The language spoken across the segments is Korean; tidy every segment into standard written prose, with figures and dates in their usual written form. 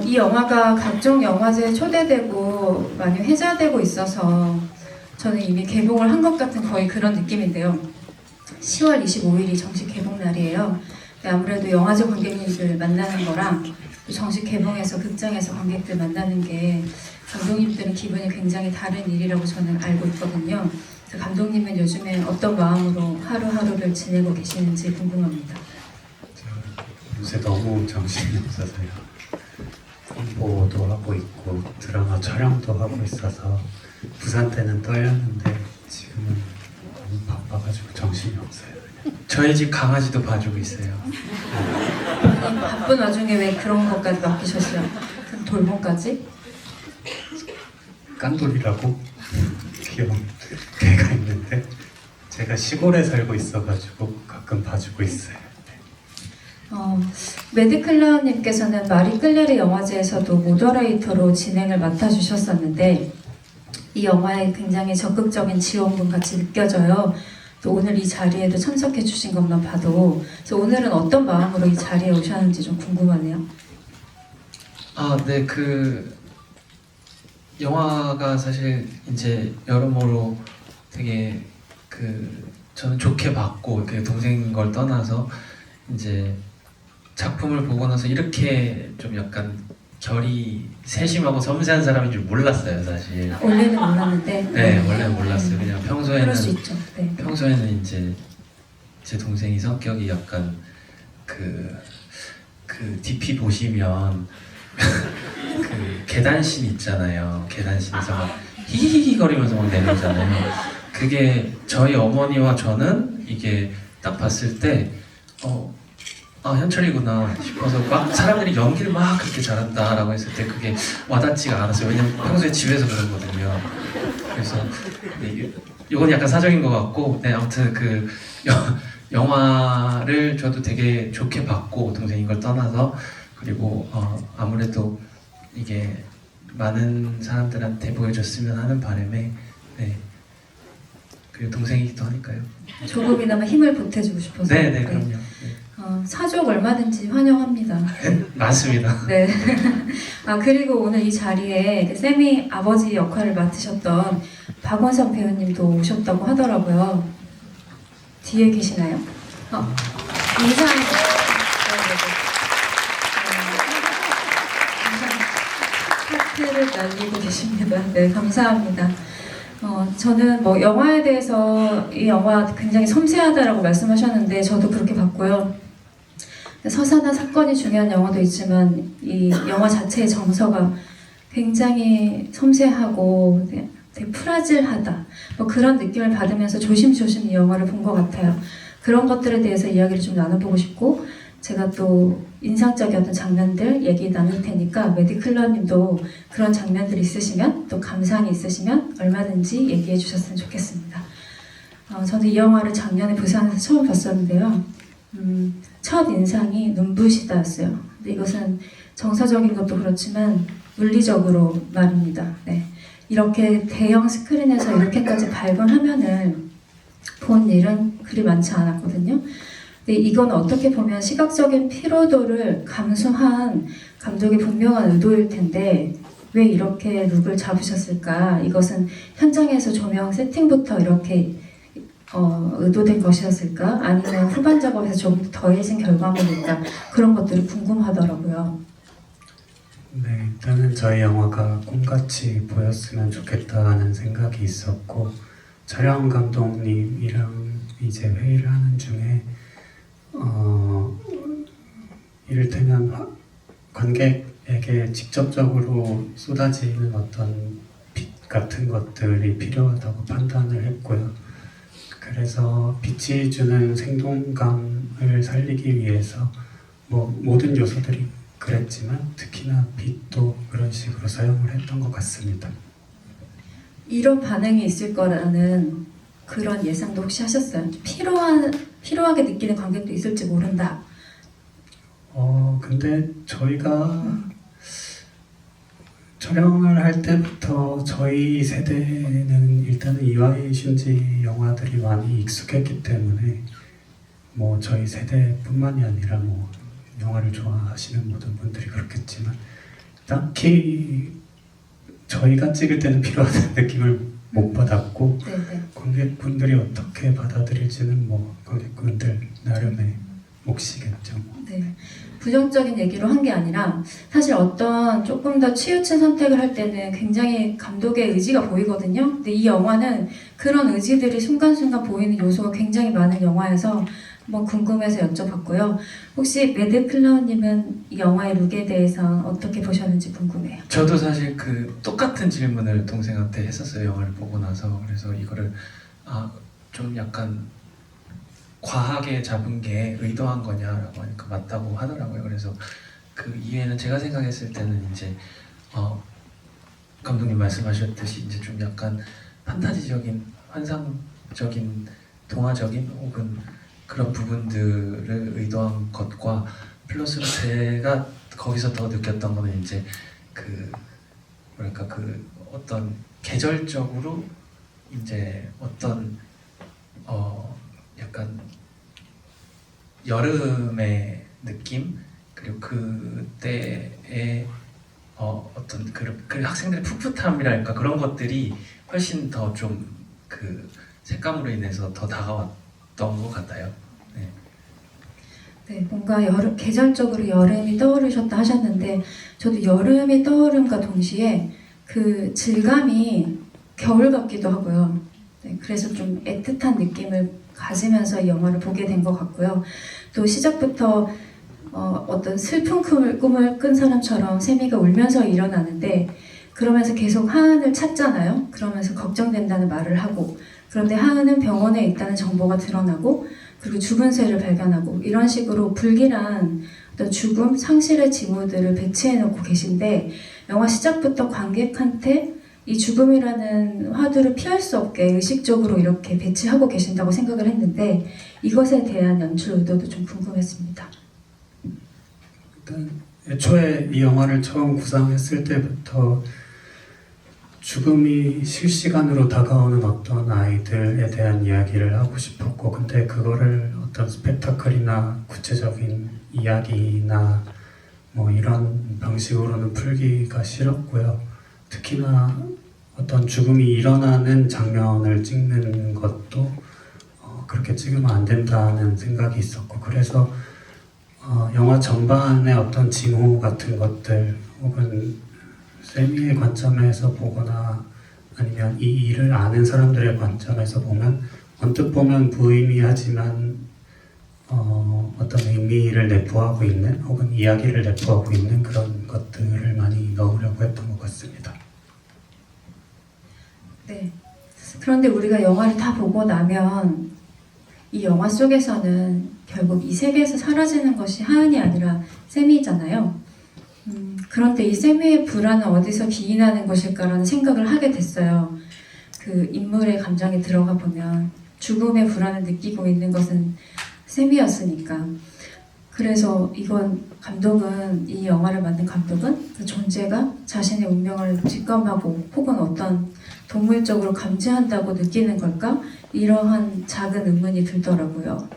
이 영화가 각종 영화제에 초대되고 많이 회자되고 있어서 저는 이미 개봉을 한 것 같은 거의 그런 느낌인데요. 10월 25일이 정식 개봉 날이에요. 아무래도 영화제 관객님들 만나는 거랑 또 정식 개봉해서 극장에서 관객들 만나는 게 감독님들은 기분이 굉장히 다른 일이라고 저는 알고 있거든요. 그래서 감독님은 요즘에 어떤 마음으로 하루하루를 지내고 계시는지 궁금합니다. 요새 너무 정신이 없어서요. 공부도 하고 있고 드라마 촬영도 하고 있어서 부산 때는 떨렸는데 지금은 너무 바빠가지고 정신이 없어요. 저희 집 강아지도 봐주고 있어요. 아니, 바쁜 와중에 왜 그런 것까지 맡기셨어요? 그럼 돌봄까지? 깐돌이라고 귀여운 개가 있는데 제가 시골에 살고 있어가지고 가끔 봐주고 있어요. 매드클라운님께서는 마리 클레르 영화제에서도 모더레이터로 진행을 맡아주셨었는데 이 영화에 굉장히 적극적인 지원군 같이 느껴져요. 또 오늘 이 자리에도 참석해 주신 것만 봐도 그래서 오늘은 어떤 마음으로 이 자리에 오셨는지 좀 궁금하네요. 네, 영화가 사실 이제 여러모로 되게 저는 좋게 봤고 동생인 걸 떠나서 이제 작품을 보고 나서 이렇게 좀 약간 결이 세심하고 섬세한 사람인 줄 몰랐어요, 사실. 원래는 몰랐는데. 네, 원래 몰랐어요. 그냥 그럴 수 있죠. 네. 평소에는 이제 제 동생이 성격이 약간 DP 보시면 계단신 있잖아요. 계단신에서 막 히히히 거리면서 막 내리잖아요. 그게 저희 어머니와 저는 이게 딱 봤을 때 현철이구나 싶어서 막 사람들이 연기를 막 그렇게 잘한다라고 했을 때 그게 와닿지가 않았어요. 왜냐면 평소에 집에서 그러거든요. 그래서 이건 약간 사정인 것 같고, 네, 아무튼 영화를 저도 되게 좋게 봤고 동생인 걸 떠나서 그리고 아무래도 이게 많은 사람들한테 보여줬으면 하는 바람에 네. 그리고 동생이기도 하니까요. 조금이나마 힘을 보태주고 싶어서. 네, 그럼요. 네. 사족 얼마든지 환영합니다. 맞습니다. 네. 그리고 오늘 이 자리에 쌤이 아버지 역할을 맡으셨던 박원석 배우님도 오셨다고 하더라고요. 뒤에 계시나요? 인사. 하트를 날리고 계십니다. 네, 감사합니다. 저는 영화에 대해서 이 영화 굉장히 섬세하다라고 말씀하셨는데 저도 그렇게 봤고요. 서사나 사건이 중요한 영화도 있지만 이 영화 자체의 정서가 굉장히 섬세하고 되게 프라질하다 그런 느낌을 받으면서 조심조심 이 영화를 본 것 같아요. 그런 것들에 대해서 이야기를 좀 나눠보고 싶고 제가 또 인상적이었던 장면들 얘기 나눌 테니까 매드클러님도 그런 장면들이 있으시면 또 감상이 있으시면 얼마든지 얘기해 주셨으면 좋겠습니다. 저는 이 영화를 작년에 부산에서 처음 봤었는데요. 첫 인상이 눈부시다였어요. 근데 이것은 정서적인 것도 그렇지만 물리적으로 말입니다. 네. 이렇게 대형 스크린에서 이렇게까지 밝은 화면을 본 일은 그리 많지 않았거든요. 근데 이건 어떻게 보면 시각적인 피로도를 감수한 감독의 분명한 의도일 텐데 왜 이렇게 룩을 잡으셨을까? 이것은 현장에서 조명 세팅부터 이렇게 의도된 것이었을까? 아니면 후반 작업에서 조금 더 더해진 결과물일까? 그런 것들이 궁금하더라고요. 네, 일단은 저희 영화가 꿈같이 보였으면 좋겠다는 생각이 있었고 촬영 감독님이랑 이제 회의를 하는 중에 이를테면 관객에게 직접적으로 쏟아지는 어떤 빛 같은 것들이 필요하다고 판단을 했고요. 그래서 빛이 주는 생동감을 살리기 위해서 모든 요소들이 그랬지만 특히나 빛도 그런 식으로 사용을 했던 것 같습니다. 이런 반응이 있을 거라는 그런 예상도 혹시 하셨어요? 피로하게 느끼는 관객도 있을지 모른다. 근데 저희가 촬영을 할 때부터 저희 세대는 일단은 이와이 슌지 영화들이 많이 익숙했기 때문에 저희 세대뿐만이 아니라 영화를 좋아하시는 모든 분들이 그렇겠지만 딱히 저희가 찍을 때는 필요하다는 느낌을 못 받았고 네네. 관객분들이 어떻게 받아들일지는 뭐 관객분들 나름의 몫이겠죠. 네. 부정적인 얘기로 한 게 아니라 사실 어떤 조금 더 치우친 선택을 할 때는 굉장히 감독의 의지가 보이거든요. 근데 이 영화는 그런 의지들이 순간순간 보이는 요소가 굉장히 많은 영화여서 한번 궁금해서 여쭤봤고요. 혹시 매드 클라운님은 이 영화의 룩에 대해서 어떻게 보셨는지 궁금해요. 저도 사실 그 똑같은 질문을 동생한테 했었어요. 영화를 보고 나서. 그래서 이거를 좀 약간 과하게 잡은 게 의도한 거냐라고 하니까 맞다고 하더라고요. 그래서 그 이유에는 제가 생각했을 때는 이제 감독님 말씀하셨듯이 이제 좀 약간 판타지적인, 환상적인, 동화적인 혹은 그런 부분들을 의도한 것과 플러스로 제가 거기서 더 느꼈던 거는 이제 그 뭐랄까 그 어떤 계절적으로 이제 어떤 약간 여름의 느낌 그리고 그때의 어떤 그 학생들의 풋풋함이랄까 그런 것들이 훨씬 더 좀 그 색감으로 인해서 더 다가왔던 것 같아요. 네. 네, 뭔가 여름, 계절적으로 여름이 떠오르셨다 하셨는데 저도 여름이 떠오름과 동시에 그 질감이 겨울 같기도 하고요. 네, 그래서 좀 애틋한 느낌을 가지면서 이 영화를 보게 된 것 같고요. 또 시작부터 어떤 슬픈 꿈을 꾼 사람처럼 세미가 울면서 일어나는데 그러면서 계속 하은을 찾잖아요. 그러면서 걱정된다는 말을 하고 그런데 하은은 병원에 있다는 정보가 드러나고 그리고 죽은 새를 발견하고 이런 식으로 불길한 어떤 죽음, 상실의 징후들을 배치해 놓고 계신데 영화 시작부터 관객한테 이 죽음이라는 화두를 피할 수 없게 의식적으로 이렇게 배치하고 계신다고 생각을 했는데 이것에 대한 연출 의도도 좀 궁금했습니다. 일단 애초에 이 영화를 처음 구상했을 때부터 죽음이 실시간으로 다가오는 어떤 아이들에 대한 이야기를 하고 싶었고 근데 그거를 어떤 스펙타클이나 구체적인 이야기나 뭐 이런 방식으로는 풀기가 싫었고요. 특히나 어떤 죽음이 일어나는 장면을 찍는 것도 그렇게 찍으면 안 된다는 생각이 있었고 그래서 영화 전반의 어떤 징후 같은 것들 혹은 세미의 관점에서 보거나 아니면 이 일을 아는 사람들의 관점에서 보면 언뜻 보면 무의미하지만 어떤 의미를 내포하고 있는 혹은 이야기를 내포하고 있는 그런 것들을 많이 넣으려고 했던 것 같습니다. 네. 그런데 우리가 영화를 다 보고 나면 이 영화 속에서는 결국 이 세계에서 사라지는 것이 하은이 아니라 세미잖아요. 그런데 이 세미의 불안은 어디서 기인하는 것일까라는 생각을 하게 됐어요. 그 인물의 감정에 들어가 보면 죽음의 불안을 느끼고 있는 것은 세미였으니까. 그래서 이건 감독은 이 영화를 만든 감독은 그 존재가 자신의 운명을 직감하고 혹은 어떤 동물적으로 감지한다고 느끼는 걸까? 이러한 작은 의문이 들더라고요.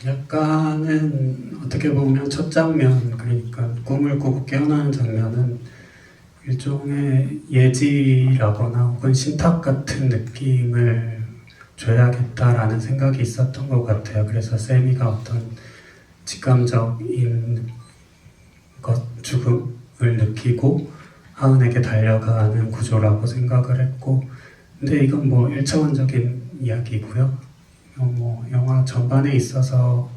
약간은 어떻게 보면 첫 장면 그러니까 꿈을 꾸고 깨어나는 장면은 일종의 예지라거나 혹은 신탁 같은 느낌을 줘야겠다라는 생각이 있었던 것 같아요. 그래서 세미가 어떤 직감적인 죽음을 느끼고 하은에게 달려가는 구조라고 생각을 했고 근데 이건 뭐 1차원적인 이야기고요. 뭐 영화 전반에 있어서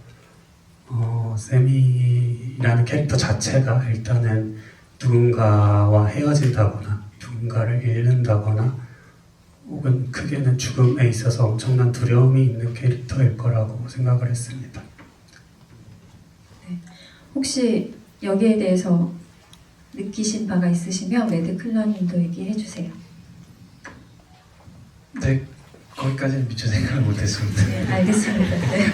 세미라는 캐릭터 자체가 일단은 누군가와 헤어진다거나 누군가를 잃는다거나 혹은 크게는 죽음에 있어서 엄청난 두려움이 있는 캐릭터일 거라고 생각을 했습니다. 네. 혹시 여기에 대해서 느끼신 바가 있으시면 매드 클러님도 얘기해 주세요. 네, 거기까지는 미처 생각을 못했습니다. 네, 알겠습니다. 네.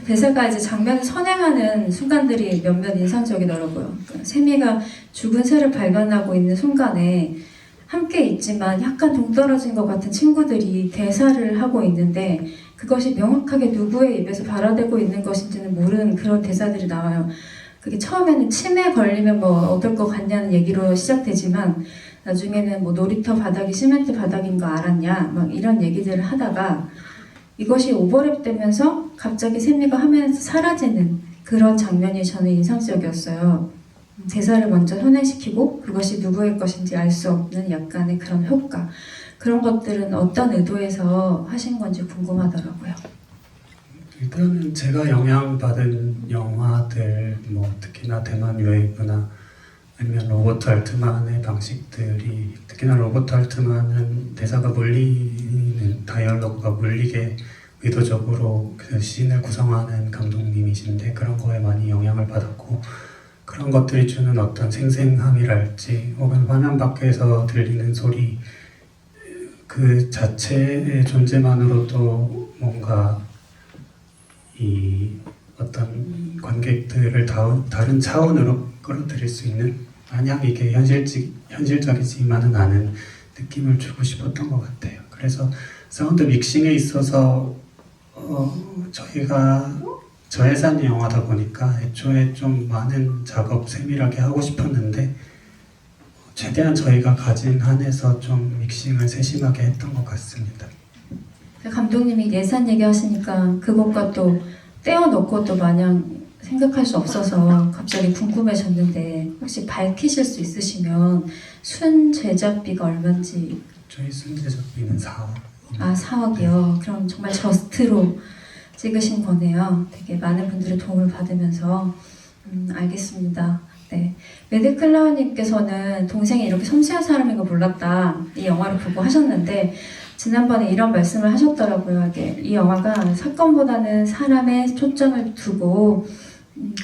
대사가 이제 장면을 선행하는 순간들이 몇몇 인상적이더라고요. 그러니까 세미가 죽은 새를 발견하고 있는 순간에 함께 있지만 약간 동떨어진 것 같은 친구들이 대사를 하고 있는데 그것이 명확하게 누구의 입에서 발화되고 있는 것인지는 모르는 그런 대사들이 나와요. 그게 처음에는 치매 걸리면 뭐 어떨 것 같냐는 얘기로 시작되지만 나중에는 뭐 놀이터 바닥이 시멘트 바닥인 거 알았냐 막 이런 얘기들을 하다가 이것이 오버랩 되면서 갑자기 세미가 화면에서 사라지는 그런 장면이 저는 인상적이었어요. 대사를 먼저 현행시키고 그것이 누구의 것인지 알 수 없는 약간의 그런 효과, 그런 것들은 어떤 의도에서 하신 건지 궁금하더라고요. 일단은 제가 영향받은 영화들, 뭐 특히나 대만 웨이브나 아니면 로버트 알트만의 방식들이, 특히나 로버트 알트만은 대사가 물리는, 다이얼로그가 물리게 의도적으로 그 씬을 구성하는 감독님이신데 그런 거에 많이 영향을 받았고, 그런 것들이 주는 어떤 생생함이랄지 혹은 화면 밖에서 들리는 소리 그 자체의 존재만으로도 뭔가 이 어떤 관객들을 다른 차원으로 끌어들일 수 있는, 마냥 이게 현실적이지만은 않은 느낌을 주고 싶었던 것 같아요. 그래서 사운드 믹싱에 있어서 저희가 저예산 영화다 보니까 애초에 좀 많은 작업 세밀하게 하고 싶었는데 최대한 저희가 가진 한에서 좀 믹싱을 세심하게 했던 것 같습니다. 감독님이 예산 얘기하시니까 그것과 또 떼어놓고 또 마냥 생각할 수 없어서 갑자기 궁금해졌는데 혹시 밝히실 수 있으시면 순 제작비가 얼마인지. 저희 순제작비는 4억. 아, 4억이요? 그럼 정말 저스트로 찍으신 거네요. 되게 많은 분들의 도움을 받으면서. 알겠습니다. 네. 매드클라우님께서는 동생이 이렇게 섬세한 사람인 거 몰랐다, 이 영화를 보고 하셨는데 지난번에 이런 말씀을 하셨더라고요. 이게 이 영화가 사건보다는 사람에 초점을 두고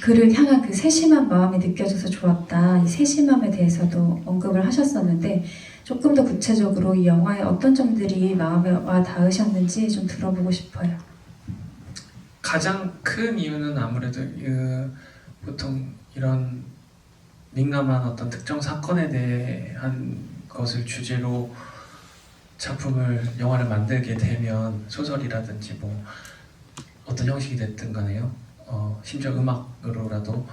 그를 향한 그 세심한 마음이 느껴져서 좋았다. 이 세심함에 대해서도 언급을 하셨었는데 조금 더 구체적으로 이 영화의 어떤 점들이 마음에 와 닿으셨는지 좀 들어보고 싶어요. 가장 큰 이유는 아무래도 보통 이런 민감한 어떤 특정 사건에 대한 것을 주제로 영화를 만들게 되면 소설이라든지 뭐 어떤 형식이 됐든 간에요. 심지어 음악으로라도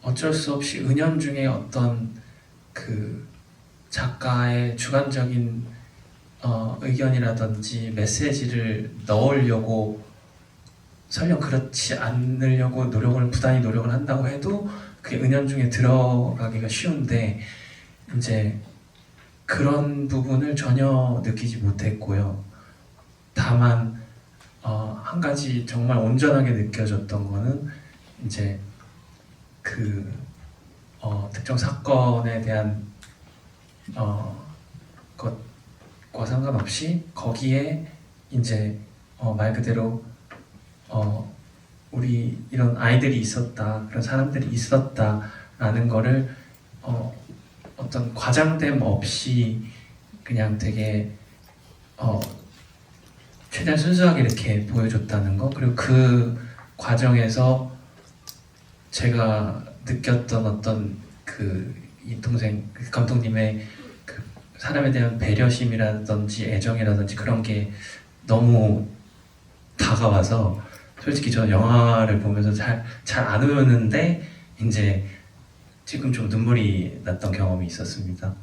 어쩔 수 없이 은연중에 어떤 그 작가의 주관적인 의견이라든지 메시지를 넣으려고, 설령 그렇지 않으려고 부단히 노력을 한다고 해도 그게 은연중에 들어가기가 쉬운데 이제 그런 부분을 전혀 느끼지 못했고요. 다만 한 가지 정말 온전하게 느껴졌던 거는 이제 그 특정 사건에 대한 것과 상관없이 거기에 이제 말 그대로 우리 이런 아이들이 있었다, 그런 사람들이 있었다라는 거를 어떤 과장됨 없이 그냥 되게 최대한 순수하게 이렇게 보여줬다는 거, 그리고 그 과정에서 제가 느꼈던 어떤 이 동생 감독님의 그 사람에 대한 배려심이라든지 애정이라든지 그런 게 너무 다가와서 솔직히 저는 영화를 보면서 잘 안 우는데 이제 지금 좀 눈물이 났던 경험이 있었습니다.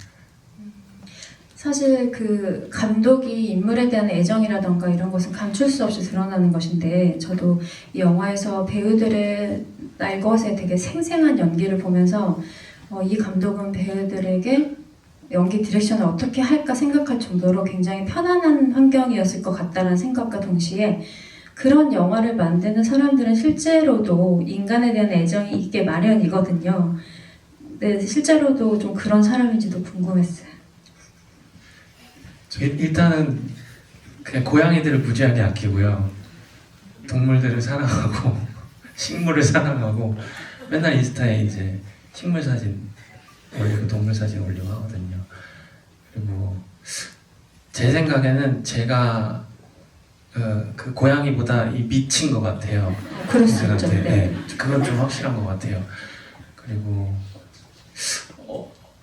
사실 그 감독이 인물에 대한 애정이라던가 이런 것은 감출 수 없이 드러나는 것인데 저도 이 영화에서 배우들의 날것의 되게 생생한 연기를 보면서 이 감독은 배우들에게 연기 디렉션을 어떻게 할까 생각할 정도로 굉장히 편안한 환경이었을 것 같다는 생각과 동시에 그런 영화를 만드는 사람들은 실제로도 인간에 대한 애정이 있게 마련이거든요. 네, 실제로도 좀 그런 사람인지도 궁금했어요. 일단은 그냥 고양이들을 무지하게 아끼고요, 동물들을 사랑하고 식물을 사랑하고 맨날 인스타에 이제 식물 사진 올리고 동물 사진 올리고 하거든요. 그리고 제 생각에는 제가 그 고양이보다 미친 것 같아요. 그럴 수 있죠. 동생한테. 네. 그건 좀 확실한 것 같아요. 그리고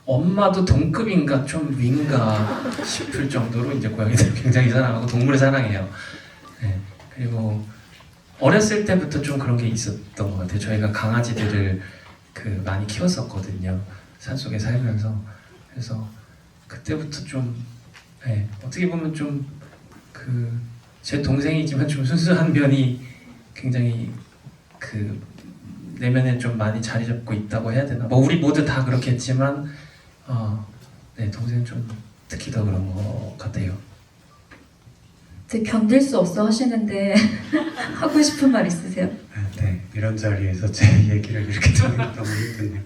엄마도 동급인가 좀 위인가 싶을 정도로 이제 고양이들 굉장히 사랑하고 동물을 사랑해요. 네. 그리고 어렸을 때부터 좀 그런 게 있었던 것 같아요. 저희가 강아지들을 많이 키웠었거든요. 산속에 살면서. 그래서 그때부터 좀 네, 어떻게 보면 좀 제 동생이지만 좀 순수한 면이 굉장히 내면에 좀 많이 자리 잡고 있다고 해야 되나? 뭐 우리 모두 다 그렇겠지만 네, 동생은 좀 특히 더 그런 것 같아요. 되게 견딜 수 없어 하시는데 하고 싶은 말 있으세요? 네, 이런 자리에서 제 얘기를 이렇게 듣는 게 너무 힘드네요.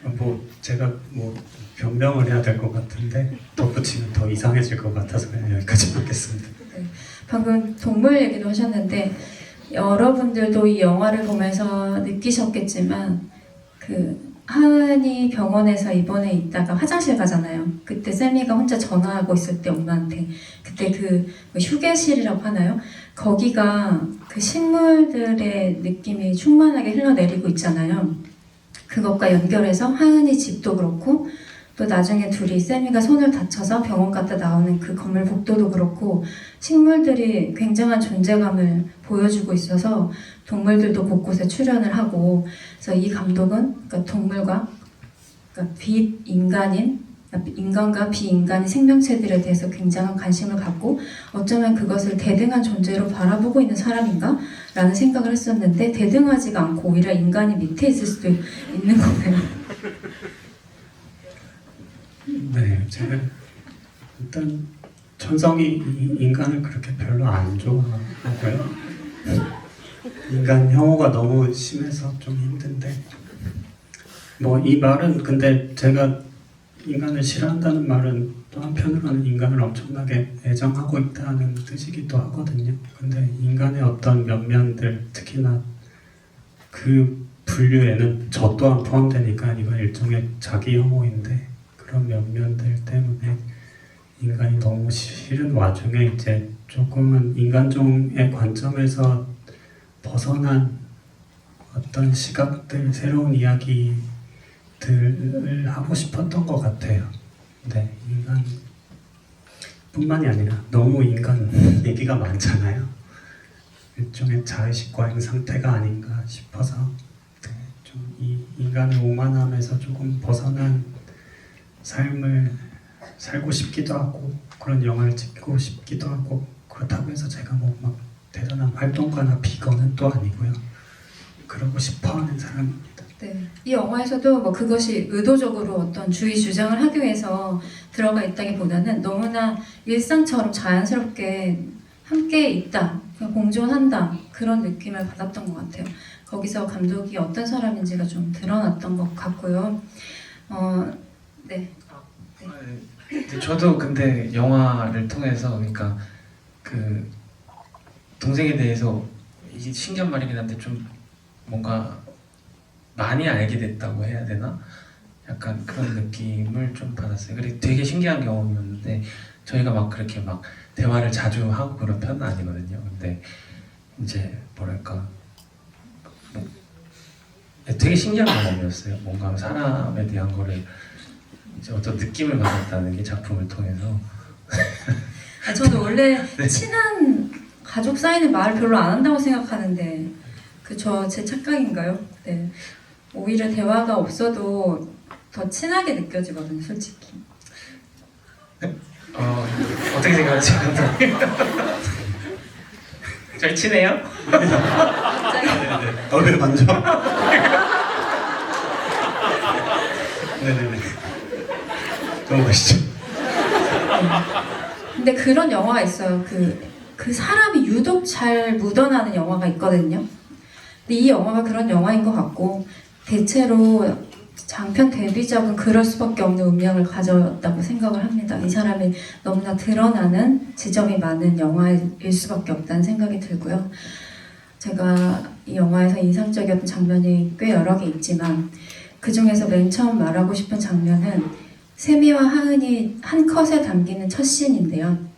뭐 제가 뭐 변명을 해야 될 것 같은데 덧붙이면 더 이상해질 것 같아서 그냥 여기까지 하겠습니다. 네. 방금 동물 얘기도 하셨는데 여러분들도 이 영화를 보면서 느끼셨겠지만 하은이 병원에서 입원해 있다가 화장실 가잖아요. 그때 세미가 혼자 전화하고 있을 때 엄마한테 그때 뭐 휴게실이라고 하나요? 거기가 식물들의 느낌이 충만하게 흘러내리고 있잖아요. 그것과 연결해서 하은이 집도 그렇고 또 나중에 둘이 세미가 손을 다쳐서 병원 갔다 나오는 그 건물 복도도 그렇고 식물들이 굉장한 존재감을 보여주고 있어서 동물들도 곳곳에 출연을 하고 그래서 이 감독은 동물과 인간과 비인간인 생명체들에 대해서 굉장한 관심을 갖고 어쩌면 그것을 대등한 존재로 바라보고 있는 사람인가? 라는 생각을 했었는데 대등하지가 않고 오히려 인간이 밑에 있을 수도 있는 거네요. 네, 제가 일단 천성이 인간을 그렇게 별로 안 좋아하고요. 인간 혐오가 너무 심해서 좀 힘든데 뭐 이 말은 근데 제가 인간을 싫어한다는 말은 또 한편으로는 인간을 엄청나게 애정하고 있다는 뜻이기도 하거든요. 근데 인간의 어떤 면면들 특히나 그 분류에는 저 또한 포함되니까 이건 일종의 자기 혐오인데 그런 면면들 때문에 인간이 너무 싫은 와중에 이제 조금은 인간종의 관점에서 벗어난 어떤 시각들, 새로운 이야기들을 하고 싶었던 것 같아요. 네, 인간뿐만이 아니라 너무 인간 얘기가 많잖아요. 일종의 자의식 과잉 상태가 아닌가 싶어서 네, 좀 이 인간의 오만함에서 조금 벗어난 삶을 살고 싶기도 하고 그런 영화를 찍고 싶기도 하고 그렇다고 해서 제가 뭐 막 대단한 활동가나 비건은 또 아니고요. 그러고 싶어하는 사람입니다. 네, 이 영화에서도 뭐 그것이 의도적으로 어떤 주의 주장을 하기 위해서 들어가 있다기보다는 너무나 일상처럼 자연스럽게 함께 있다, 공존한다 그런 느낌을 받았던 것 같아요. 거기서 감독이 어떤 사람인지가 좀 드러났던 것 같고요. 네. 저도 근데 영화를 통해서 그러니까 동생에 대해서 이게 신기한 말이긴 한데 좀 뭔가 많이 알게 됐다고 해야 되나? 약간 그런 느낌을 좀 받았어요. 그리고 되게 신기한 경험이었는데 저희가 막 그렇게 막 대화를 자주 하고 그런 편은 아니거든요. 근데 이제 뭐랄까 되게 신기한 경험이었어요. 뭔가 사람에 대한 거를 이제 어떤 느낌을 받았다는 게 작품을 통해서. 저도 원래 네. 친한 가족 사이는 말을 별로 안 한다고 생각하는데 제 착각인가요? 네. 오히려 대화가 없어도 더 친하게 느껴지거든요, 솔직히. 어떻게 생각하세요? 저희 친해요? 왜 만져? 네네네. 넘어가시죠. 근데 그런 영화가 있어요. 그 사람이 유독 잘 묻어나는 영화가 있거든요. 근데 이 영화가 그런 영화인 것 같고 대체로 장편 데뷔작은 그럴 수밖에 없는 운명을 가졌다고 생각을 합니다. 이 사람이 너무나 드러나는 지점이 많은 영화일 수밖에 없다는 생각이 들고요. 제가 이 영화에서 인상적이었던 장면이 꽤 여러 개 있지만 그 중에서 맨 처음 말하고 싶은 장면은 세미와 하은이 한 컷에 담기는 첫 씬인데요.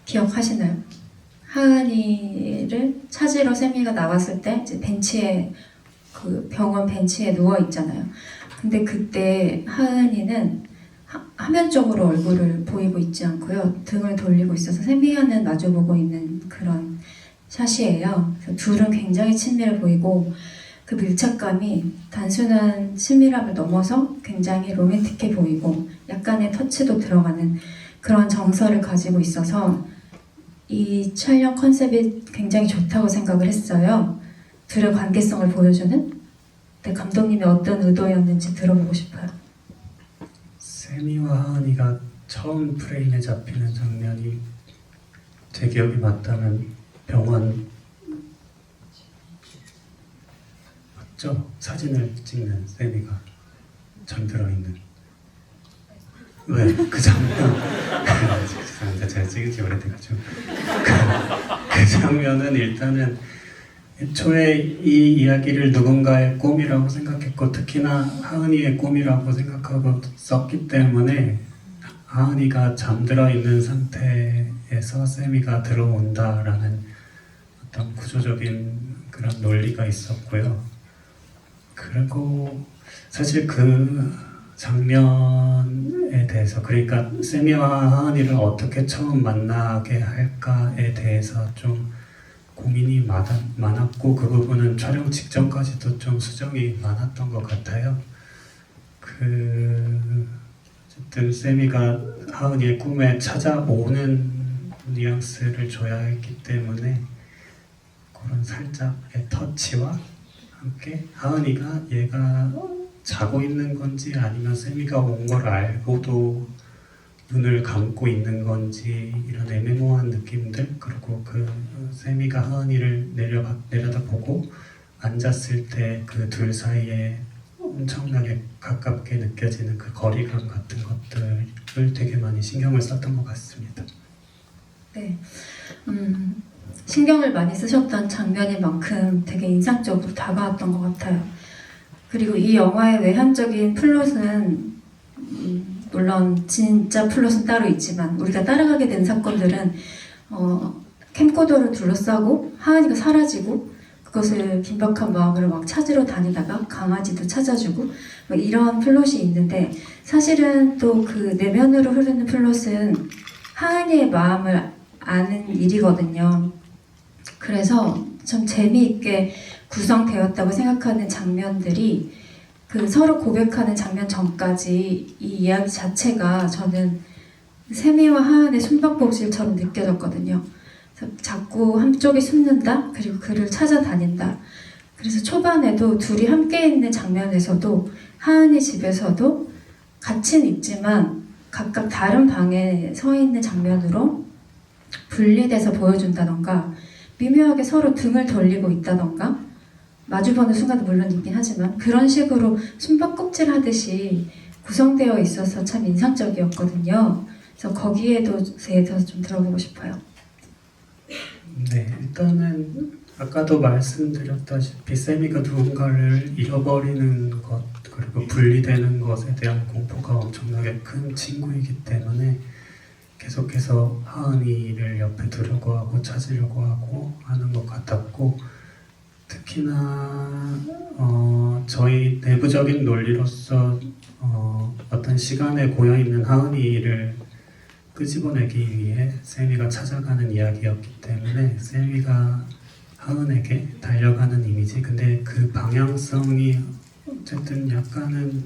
기억하시나요? 하은이를 찾으러 세미가 나왔을 때 이제 벤치에 그 병원 벤치에 누워 있잖아요. 근데 그때 하은이는 화면 쪽으로 얼굴을 보이고 있지 않고요. 등을 돌리고 있어서 세미야는 마주보고 있는 그런 샷이에요. 그래서 둘은 굉장히 친밀해 보이고 그 밀착감이 단순한 친밀함을 넘어서 굉장히 로맨틱해 보이고 약간의 터치도 들어가는 그런 정서를 가지고 있어서 이 촬영 컨셉이 굉장히 좋다고 생각을 했어요. 둘의 관계성을 보여주는. 근데 감독님이 어떤 의도였는지 들어보고 싶어요. 세미와 하은이가 처음 프레임에 잡히는 장면이 제 기억이 맞다면 병원 맞죠? 사진을 찍는 세미가 잠들어 있는 왜 그 장면 죄송합니다. 제가 찍은 지 오래돼가지고 그 장면은 일단은 애초에 이 이야기를 누군가의 꿈이라고 생각했고 특히나 하은이의 꿈이라고 생각하고 썼기 때문에 하은이가 잠들어 있는 상태에서 세미가 들어온다라는 어떤 구조적인 그런 논리가 있었고요. 그리고 사실 그 장면에 대해서 그러니까 세미와 하은이를 어떻게 처음 만나게 할까에 대해서 좀 고민이 많았고 그 부분은 촬영 직전까지도 좀 수정이 많았던 것 같아요. 어쨌든 세미가 하은이의 꿈에 찾아오는 뉘앙스를 줘야 했기 때문에 그런 살짝의 터치와 함께 하은이가 얘가 자고 있는 건지 아니면 세미가 온 걸 알고도 눈을 감고 있는 건지 이런 애매모호한 느낌들 그리고 그 세미가 하은이를 내려다보고 앉았을 때 그 둘 사이에 엄청나게 가깝게 느껴지는 그 거리감 같은 것들을 되게 많이 신경을 썼던 것 같습니다. 네, 신경을 많이 쓰셨던 장면인 만큼 되게 인상적으로 다가왔던 것 같아요. 그리고 이 영화의 외향적인 플롯은 물론 진짜 플롯은 따로 있지만 우리가 따라가게 된 사건들은 캠코더를 둘러싸고 하은이가 사라지고 그것을 긴박한 마음으로 막 찾으러 다니다가 강아지도 찾아주고 뭐 이런 플롯이 있는데 사실은 또 그 내면으로 흐르는 플롯은 하은이의 마음을 아는 일이거든요. 그래서 참 재미있게 구성되었다고 생각하는 장면들이 그 서로 고백하는 장면 전까지 이 이야기 자체가 저는 세미와 하은의 숨바꼭질처럼 느껴졌거든요. 그래서 자꾸 한쪽이 숨는다 그리고 그를 찾아다닌다. 그래서 초반에도 둘이 함께 있는 장면에서도 하은이 집에서도 같이는 있지만 각각 다른 방에 서 있는 장면으로 분리돼서 보여준다던가 미묘하게 서로 등을 돌리고 있다던가 마주보는 순간도 물론 있긴 하지만 그런 식으로 숨바꼭질 하듯이 구성되어 있어서 참 인상적이었거든요. 그래서 거기에도 대해서 좀 들어보고 싶어요. 네, 일단은 아까도 말씀드렸다시피 세미가 누군가를 잃어버리는 것 그리고 분리되는 것에 대한 공포가 엄청나게 큰 친구이기 때문에 계속해서 하은이를 옆에 두려고 하고 찾으려고 하고 하는 것 같았고 특히나 저희 내부적인 논리로서 어떤 시간에 고여있는 하은이를 끄집어내기 위해 세미가 찾아가는 이야기였기 때문에 세미가 하은에게 달려가는 이미지 근데 그 방향성이 어쨌든 약간은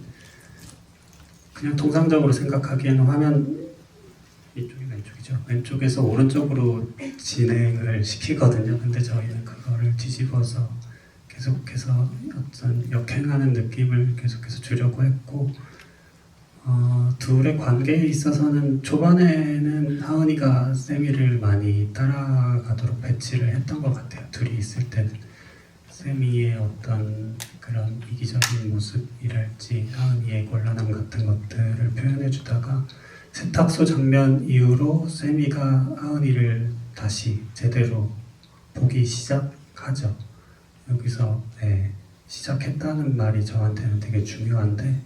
그냥 통상적으로 생각하기에는 화면 이쪽이 왼쪽이죠. 왼쪽에서 오른쪽으로 진행을 시키거든요. 근데 저희는 그거를 뒤집어서 계속해서 어떤 역행하는 느낌을 계속해서 주려고 했고 둘의 관계에 있어서는 초반에는 하은이가 세미를 많이 따라가도록 배치를 했던 것 같아요. 둘이 있을 때는 세미의 어떤 그런 이기적인 모습이랄지 하은이의 곤란함 같은 것들을 표현해주다가 세탁소 장면 이후로 세미가 하은이를 다시 제대로 보기 시작하죠. 여기서 시작했다는 말이 저한테는 되게 중요한데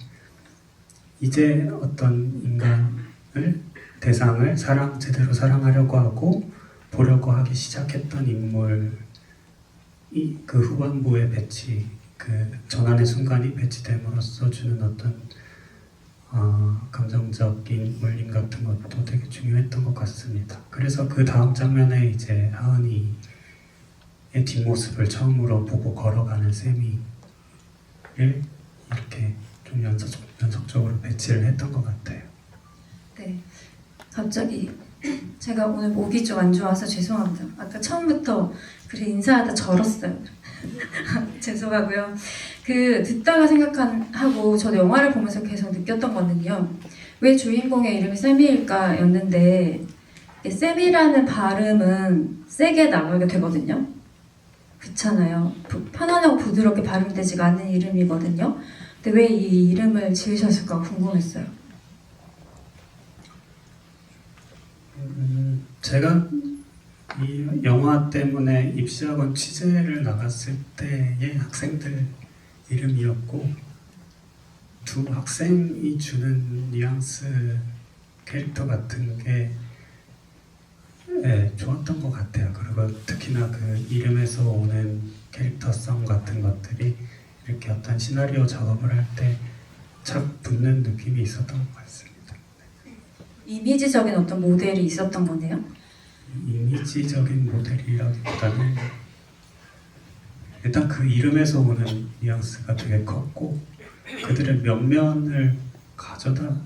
이제 어떤 인간을 대상을 제대로 사랑하려고 하고 보려고 하기 시작했던 인물이 그 후반부에 배치가 그 전환의 순간이 배치됨으로써 주는 어떤 감정적인 울림 같은 것도 되게 중요했던 것 같습니다. 그래서 그 다음 장면에 이제 하은이의 뒷모습을 처음으로 보고 걸어가는 세미를 이렇게 좀 연속적으로 배치를 했던 것 같아요. 네, 갑자기 제가 오늘 목이 좀 안 좋아서 죄송합니다. 아까 처음부터 그래 인사하다 절었어요. 죄송하고요. 그 듣다가 생각하고 저도 영화를 보면서 계속 느꼈던 거는요. 왜 주인공의 이름이 세미일까였는데 세미라는 발음은 세게 나가게 되거든요. 그렇잖아요. 편안하고 부드럽게 발음되지가 않는 이름이거든요. 근데 왜 이 이름을 지으셨을까 궁금했어요. 제가 이 영화 때문에 입시학원 취재를 나갔을 때의 학생들 이름이었고 두 학생이 주는 뉘앙스 캐릭터 같은 게 좋았던 것 같아요. 그리고 특히나 그 이름에서 오는 캐릭터성 같은 것들이 이렇게 어떤 시나리오 작업을 할 때 착 붙는 느낌이 있었던 것 같습니다. 이미지적인 어떤 모델이 있었던 거네요. 이미지적인 모델이라기보다는 일단 그 이름에서 오는 뉘앙스가 되게 컸고 그들의 면면을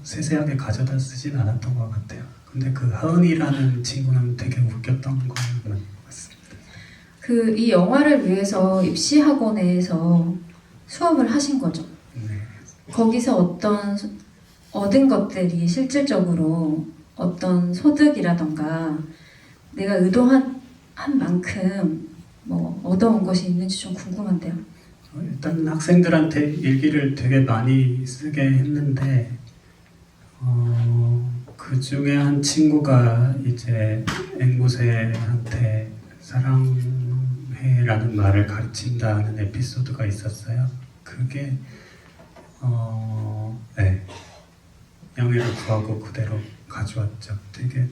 세세하게 가져다 쓰진 않았던 것 같아요. 근데 그 하은이라는 친구는 되게 웃겼던 거는 맞습니다. 이 영화를 위해서 입시학원에서 수업을 하신 거죠. 네. 거기서 얻은 것들이 실질적으로 어떤 소득이라던가 내가 의도한 만큼 뭐 얻어온 것이 있는지 좀 궁금한데요. 일단 학생들한테 일기를 되게 많이 쓰게 했는데 그 중에 한 친구가 이제 앵무새한테 사랑해라는 말을 가르친다는 에피소드가 있었어요. 그게 양해를 구하고 그대로 가져왔죠. 되게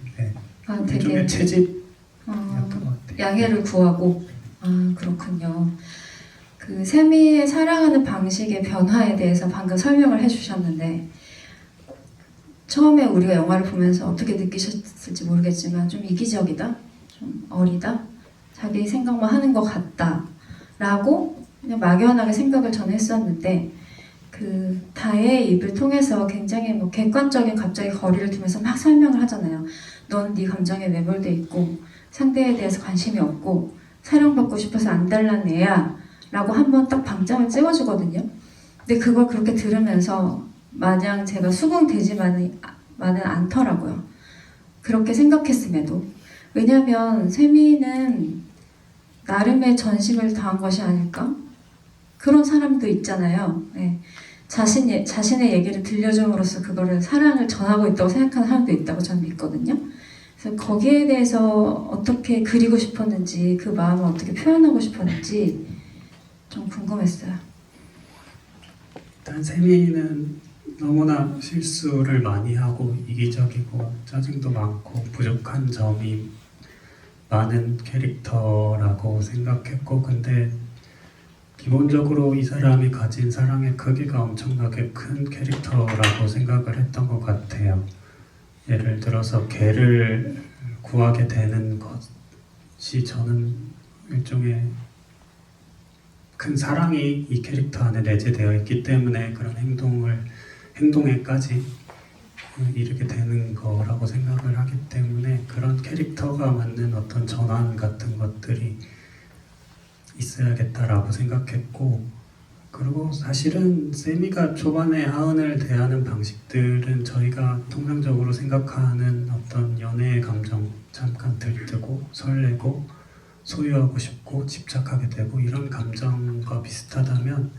일종의 채집이었던 것 같아요. 양해를 구하고 그렇군요. 그 세미의 사랑하는 방식의 변화에 대해서 방금 설명을 해주셨는데 처음에 우리가 영화를 보면서 어떻게 느끼셨을지 모르겠지만 좀 이기적이다, 좀 어리다, 자기 생각만 하는 것 같다 라고 그냥 막연하게 생각을 저는 했었는데 그 다혜의 입을 통해서 굉장히 뭐 객관적인 갑자기 거리를 두면서 막 설명을 하잖아요. 넌 네 감정에 매몰돼 있고 상대에 대해서 관심이 없고 사랑받고 싶어서 안 달란 애야 라고 한번 딱 방점을 찍어주거든요. 근데 그걸 그렇게 들으면서 마냥 제가 수긍되지만은 않더라고요. 그렇게 생각했음에도. 왜냐면 세미는 나름의 전심을 다한 것이 아닐까? 그런 사람도 있잖아요. 네. 자신의 얘기를 들려줌으로써 그거를 사랑을 전하고 있다고 생각하는 사람도 있다고 저는 믿거든요. 그래서 거기에 대해서 어떻게 그리고 싶었는지 그 마음을 어떻게 표현하고 싶었는지 좀 궁금했어요. 일단 세미는 너무나 실수를 많이 하고 이기적이고 짜증도 많고 부족한 점이 많은 캐릭터라고 생각했고 근데 기본적으로 이 사람이 가진 사랑의 크기가 엄청나게 큰 캐릭터라고 생각을 했던 것 같아요. 예를 들어서 개를 구하게 되는 것이 저는 일종의 큰 사랑이 이 캐릭터 안에 내재되어 있기 때문에 그런 행동에까지 이르게 되는 거라고 생각을 하기 때문에 그런 캐릭터가 맞는 어떤 전환 같은 것들이 있어야겠다라고 생각했고 그리고 사실은 세미가 초반에 하은을 대하는 방식들은 저희가 통상적으로 생각하는 어떤 연애의 감정 잠깐 들뜨고 설레고 소유하고 싶고 집착하게 되고 이런 감정과 비슷하다면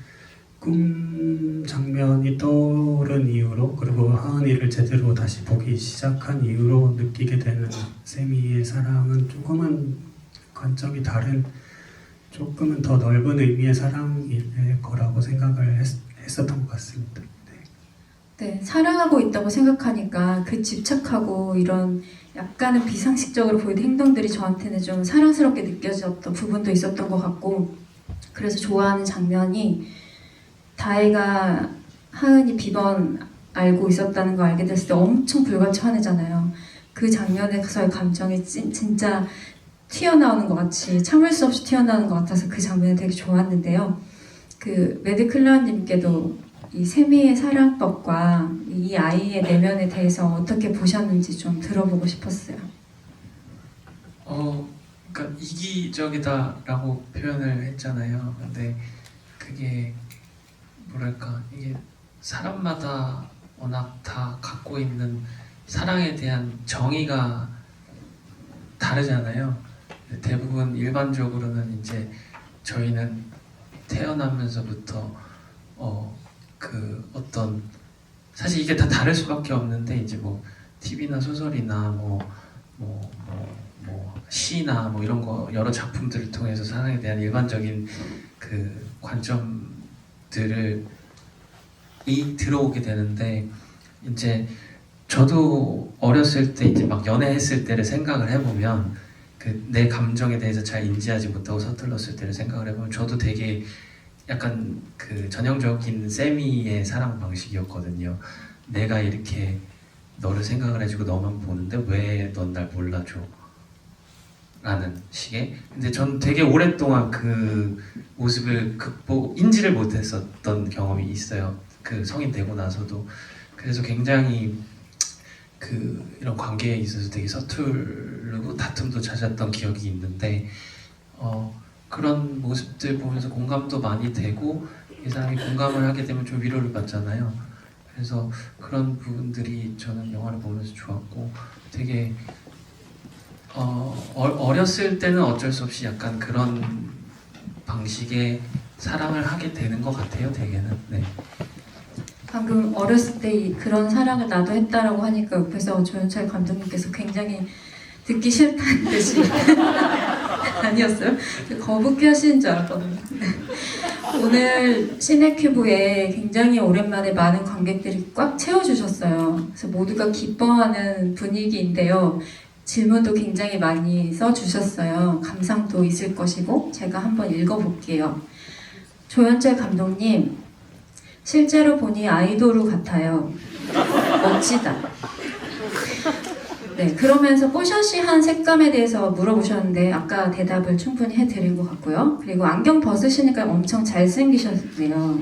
꿈 장면이 떠오른 이후로 그리고 하은이를 제대로 다시 보기 시작한 이후로 느끼게 되는 세미의 사랑은 조금은 관점이 다른 조금은 더 넓은 의미의 사랑일 거라고 생각을 했었던 것 같습니다. 네, 사랑하고 있다고 생각하니까 그 집착하고 이런 약간은 비상식적으로 보이는 행동들이 저한테는 좀 사랑스럽게 느껴졌던 부분도 있었던 것 같고 그래서 좋아하는 장면이 다혜가 하은이 비번 알고 있었다는 거 알게 됐을 때 엄청 불같이 화내잖아요. 그 장면에서의 감정이 진짜 튀어나오는 것 같이 참을 수 없이 튀어나오는 것 같아서 그 장면이 되게 좋았는데요. 그 매드클라운님께도 이 세미의 사랑법과 이 아이의 내면에 대해서 어떻게 보셨는지 좀 들어보고 싶었어요. 그러니까 이기적이다라고 표현을 했잖아요. 근데 그게 뭐랄까, 이게 사람마다 워낙 다 갖고 있는 사랑에 대한 정의가 다르잖아요. 대부분 일반적으로는 이제 저희는 태어나면서부터 그 어떤, 사실 이게 다 다를 수밖에 없는데, 이제 뭐 TV나 소설이나 뭐 시나 뭐 이런 거 여러 작품들을 통해서 사랑에 대한 일반적인 그 관점들을 들어오게 되는데, 이제 저도 어렸을 때 이제 막 연애했을 때를 생각을 해보면, 그 내 감정에 대해서 잘 인지하지 못하고 서툴렀을 때를 생각을 해보면 저도 되게 약간 그 전형적인 세미의 사랑 방식이었거든요. 내가 이렇게 너를 생각을 해주고 너만 보는데 왜 넌 날 몰라줘? 라는 식의. 근데 전 되게 오랫동안 그 모습을 인지를 못했었던 경험이 있어요. 그 성인 되고 나서도. 그래서 굉장히 그 이런 관계에 있어서 되게 서투르고 다툼도 잦았던 기억이 있는데, 그런 모습들 보면서 공감도 많이 되고, 이 사람이 공감을 하게 되면 좀 위로를 받잖아요. 그래서 그런 부분들이 저는 영화를 보면서 좋았고, 되게 어렸을 때는 어쩔 수 없이 약간 그런 방식의 사랑을 하게 되는 것 같아요, 대개는. 네. 방금 어렸을 때 그런 사랑을 나도 했다라고 하니까 옆에서 조연철 감독님께서 굉장히 듣기 싫다는 듯이 아니었어요? 거북해 하시는 줄 알았거든요. 오늘 시네큐브에 굉장히 오랜만에 많은 관객들이 꽉 채워주셨어요. 그래서 모두가 기뻐하는 분위기인데요. 질문도 굉장히 많이 써주셨어요. 감상도 있을 것이고 제가 한번 읽어볼게요. 조연철 감독님, 실제로 보니 아이돌 같아요. 멋지다. 네, 그러면서 뽀샤시한 색감에 대해서 물어보셨는데 아까 대답을 충분히 해드린 것 같고요. 그리고 안경 벗으시니까 엄청 잘생기셨네요.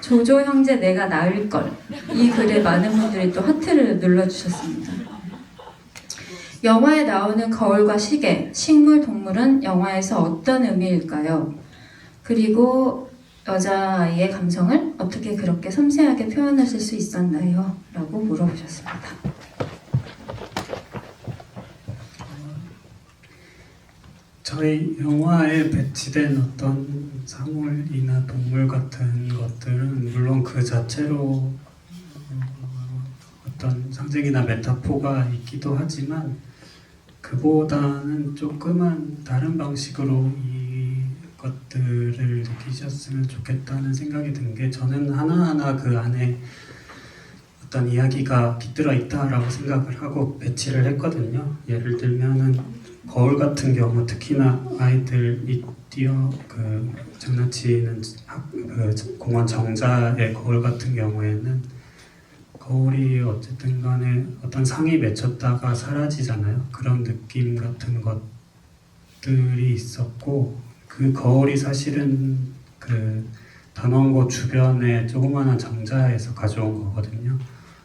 조조 형제 내가 나을걸. 이 글에 많은 분들이 또 하트를 눌러주셨습니다. 영화에 나오는 거울과 시계, 식물, 동물은 영화에서 어떤 의미일까요? 그리고 여자아이의 감성을 어떻게 그렇게 섬세하게 표현하실 수 있었나요? 라고 물어보셨습니다. 저희 영화에 배치된 어떤 사물이나 동물 같은 것들은 물론 그 자체로 어떤 상징이나 메타포가 있기도 하지만 그보다는 조금은 다른 방식으로 이 것들을 느끼셨으면 좋겠다는 생각이 든 게, 저는 하나하나 그 안에 어떤 이야기가 깃들어 있다라고 생각을 하고 배치를 했거든요. 예를 들면은 거울 같은 경우, 특히나 아이들이 장난치는 공원 정자의 거울 같은 경우에는 거울이 어쨌든 간에 어떤 상이 맺혔다가 사라지잖아요. 그런 느낌 같은 것들이 있었고, 그 거울이 사실은 그 단원고 주변의 조그마한 정자에서 가져온 거거든요.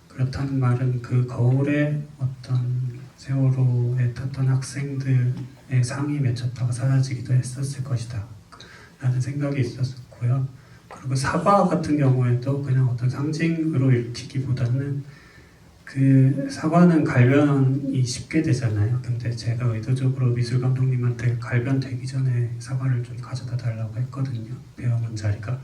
그렇다는 말은 그 거울에 어떤 세월호에 탔던 학생들의 상이 맺혔다가 사라지기도 했었을 것이다 라는 생각이 있었고요. 그리고 사과 같은 경우에도 그냥 어떤 상징으로 읽히기보다는, 그 사과는 갈변이 쉽게 되잖아요. 근데 제가 의도적으로 미술 감독님한테 갈변 되기 전에 사과를 좀 가져다 달라고 했거든요. 배워본 자리가.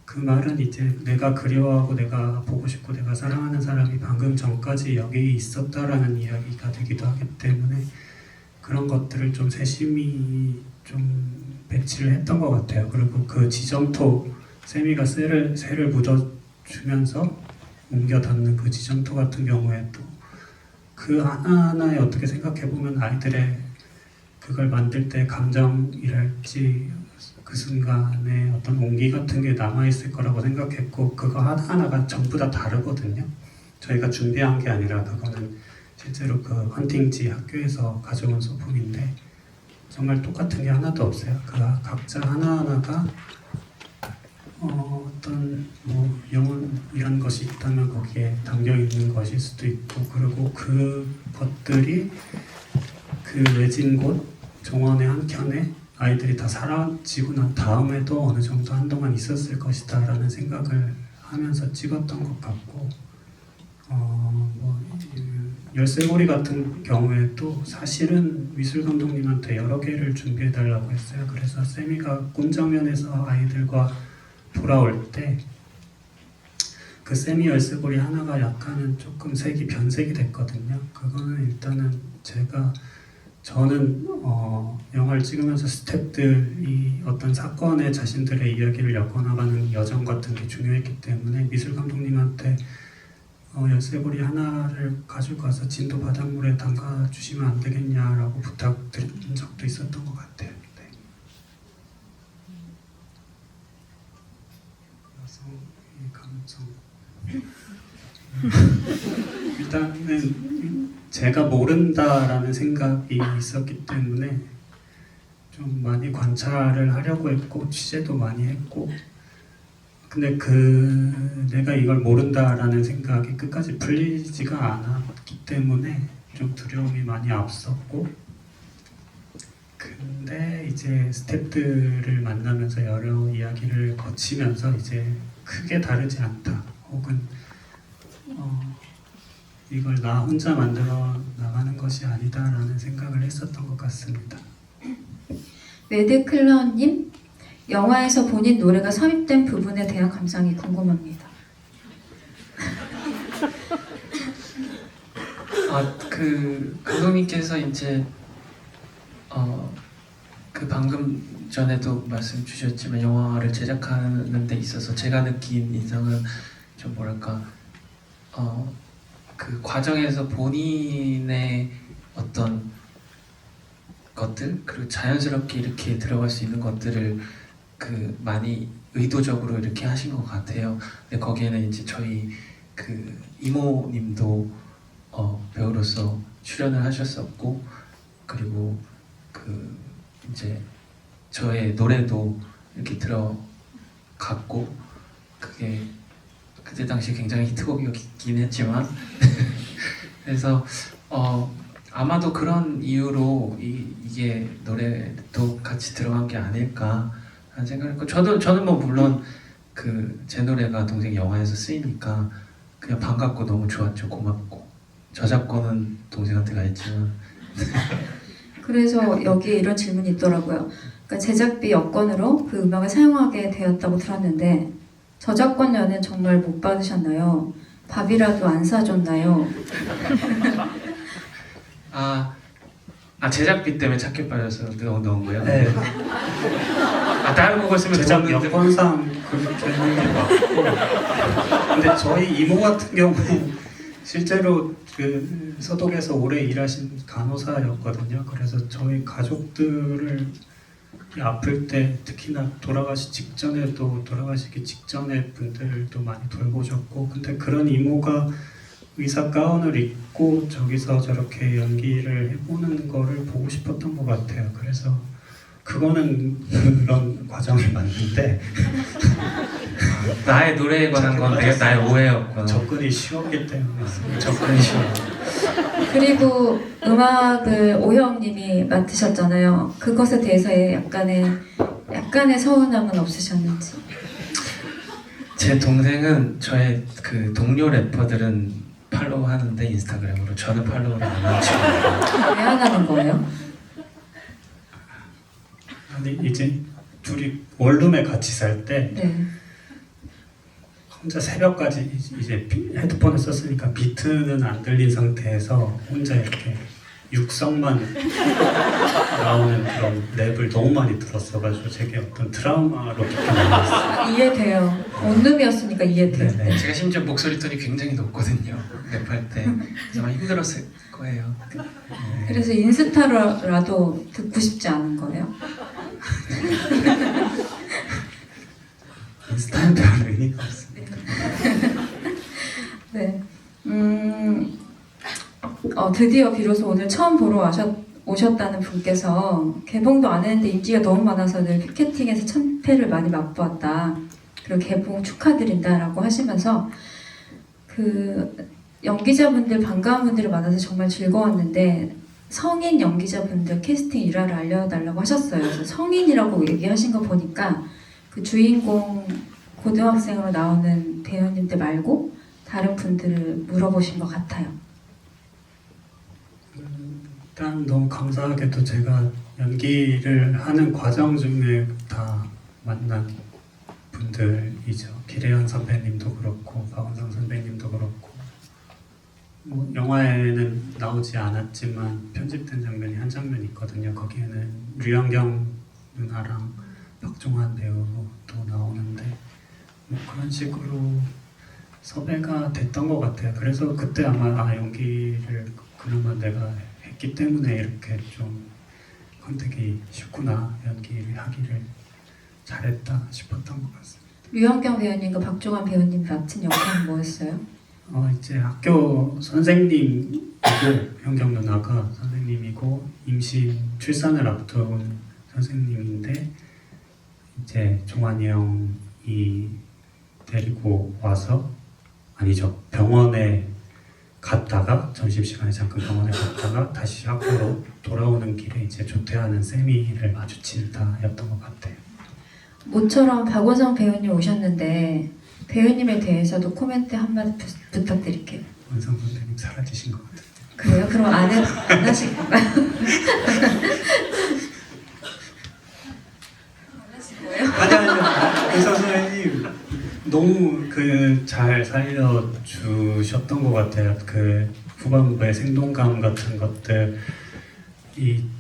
그 말은 이제 내가 그리워하고 내가 보고 싶고 내가 사랑하는 사람이 방금 전까지 여기 있었다라는 이야기가 되기도 하기 때문에 그런 것들을 좀 세심히 좀 배치를 했던 것 같아요. 그리고 그 지점토, 세미가 쇠를 묻어주면서 옮겨 닿는 그 지점토 같은 경우에도 그 하나하나에 어떻게 생각해보면 아이들의 그걸 만들 때 감정이랄지 그 순간에 어떤 온기 같은 게 남아있을 거라고 생각했고 그거 하나하나가 전부 다 다르거든요. 저희가 준비한 게 아니라 그거는 실제로 그 헌팅지 학교에서 가져온 소품인데 정말 똑같은 게 하나도 없어요. 그 각자 하나하나가 어떤 뭐 영혼 이런 것이 있다면 거기에 담겨 있는 것일 수도 있고 그리고 그 것들이 그 외진 곳 정원의 한켠에 아이들이 다 사라지고 난 다음에도 어느 정도 한동안 있었을 것이다 라는 생각을 하면서 찍었던 것 같고 뭐 열쇠고리 같은 경우에도 사실은 미술 감독님한테 여러 개를 준비해 달라고 했어요. 그래서 세미가 꿈장면에서 아이들과 돌아올 때 그 세미 열쇠고리 하나가 약간은 조금 색이 변색이 됐거든요. 그거는 일단은 저는 영화를 찍으면서 스태프들이 어떤 사건에 자신들의 이야기를 엮어나가는 여정 같은 게 중요했기 때문에 미술 감독님한테 열쇠고리 하나를 가지고 가서 진도 바닷물에 담가 주시면 안 되겠냐라고 부탁드린 적도 있었던 것 같아요. 네. 여성의 감성. 일단은 제가 모른다라는 생각이 있었기 때문에 좀 많이 관찰을 하려고 했고 취재도 많이 했고 근데 내가 이걸 모른다라는 생각이 끝까지 풀리지가 않았기 때문에 좀 두려움이 많이 앞섰고 근데 이제 스태프들을 만나면서 여러 이야기를 거치면서 이제 크게 다르지 않다 혹은 이걸 나 혼자 만들어 나가는 것이 아니다라는 생각을 했었던 것 같습니다. 매드클라운님, 영화에서 본인 노래가 삽입된 부분에 대한 감상이 궁금합니다. 감독님께서 이제 그 방금 전에도 말씀 주셨지만 영화를 제작하는 데 있어서 제가 느낀 인상은 좀 뭐랄까 그 과정에서 본인의 어떤 것들 그리고 자연스럽게 이렇게 들어갈 수 있는 것들을 많이 의도적으로 이렇게 하신 것 같아요. 근데 거기에는 이제 저희 그 이모님도 배우로서 출연을 하셨었고 그리고 이제 저의 노래도 이렇게 들어갔고 그게 그때 당시 굉장히 히트곡이었긴 했지만 그래서 아마도 그런 이유로 이게 노래도 같이 들어간 게 아닐까 하는 생각을 했고 저는 뭐 물론 제 노래가 동생 영화에서 쓰이니까 그냥 반갑고 너무 좋았죠. 고맙고 저작권은 동생한테 가 있지만 그래서 여기에 이런 질문이 있더라고요. 그러니까 제작비 여건으로 그 음악을 사용하게 되었다고 들었는데 저작권료는 정말 못 받으셨나요? 밥이라도 안 사줬나요? 제작비 때문에 찾게 빠져서 넣은 거예요? 네. 다른 곡을 쓰면 제작 돈 여건상 그렇게 하는 게 맞고 근데 저희 이모 같은 경우는 실제로 그 서독에서 오래 일하신 간호사였거든요. 그래서 저희 가족들을 아플 때 특히나 돌아가시기 직전에 분들도 많이 돌보셨고 근데 그런 이모가 의사 가운을 입고 저기서 저렇게 연기를 해보는 거를 보고 싶었던 것 같아요. 그래서 그거는 그런 과정이 맞는데 나의 노래에 관한 건 나의 오해였구나. 접근이 쉬웠기 때문에 접근이 쉬워. 그리고 음악을 오형님이 맡으셨잖아요. 그것에 대해서의 약간의 서운함은 없으셨는지. 제 동생은 저의 그 동료 래퍼들은 팔로우 하는데 인스타그램으로 저는 팔로우를 안 하죠. 왜 안 하는 거예요? 아니 이제 둘이 원룸에 같이 살 때 네. 혼자 새벽까지 이제 헤드폰을 썼으니까 비트는 안 들린 상태에서 혼자 이렇게 육성만 나오는 그런 랩을 너무 많이 들었어가지고 제게 어떤 트라우마로 깊게 남았어요. 이해돼요. 원룸이었으니까 이해돼요. 네네. 제가 심지어 목소리 톤이 굉장히 높거든요. 랩할 때. 그래서 막 힘들었을 거예요. 네. 그래서 인스타라도 듣고 싶지 않은 거예요? 인스타는 별 의미가 없습니다. 네. 드디어 비로소 오늘 처음 보러 오셨다는 분께서 개봉도 안 했는데 인기가 너무 많아서 늘 피켓팅에서 참패를 많이 맛보았다. 그리고 개봉 축하드린다라고 하시면서 그 연기자분들 반가운 분들이 많아서 정말 즐거웠는데 성인 연기자분들 캐스팅 일화를 알려달라고 하셨어요. 그래서 성인이라고 얘기하신 거 보니까 그 주인공 고등학생으로 나오는 배우님들 말고 다른 분들을 물어보신 것 같아요. 일단 너무 감사하게도 제가 연기를 하는 과정 중에 다 만난 분들이죠. 기래현 선배님도 그렇고 박원상 선배님도 그렇고 뭐 영화에는 나오지 않았지만 편집된 장면이 한 장면 있거든요. 거기에는 류현경 누나랑 박종환 배우도 나오는데 뭐 그런 식으로 섭외가 됐던 것 같아요. 그래서 그때 아마 연기를 그나마 내가 했기 때문에 이렇게 좀 컨택이 쉽구나, 연기를 하기를 잘했다 싶었던 것 같습니다. 류현경 배우님과 박종환 배우님 맡은 역할은 뭐였어요? 이제 학교 선생님이고 현경 누나가 선생님이고 임신 출산을 앞둔 선생님인데 이제 종환이 형이 데리고 와서 아니죠, 병원에 갔다가 점심시간에 잠깐 병원에 갔다가 다시 학교로 돌아오는 길에 이제 조퇴하는 세미를 마주친다였던 것 같아요. 모처럼 박원성 배우님 오셨는데 배우님에 대해서도 코멘트 한마디 부탁드릴게요. 원상 선생님 사라지신 것 같아요. 그래요? 그럼 안 하실 건가요? 안 하실 거예요? 아니 원상 선생님 너무 잘 살려주셨던 것 같아요. 그 후반부의 생동감 같은 것들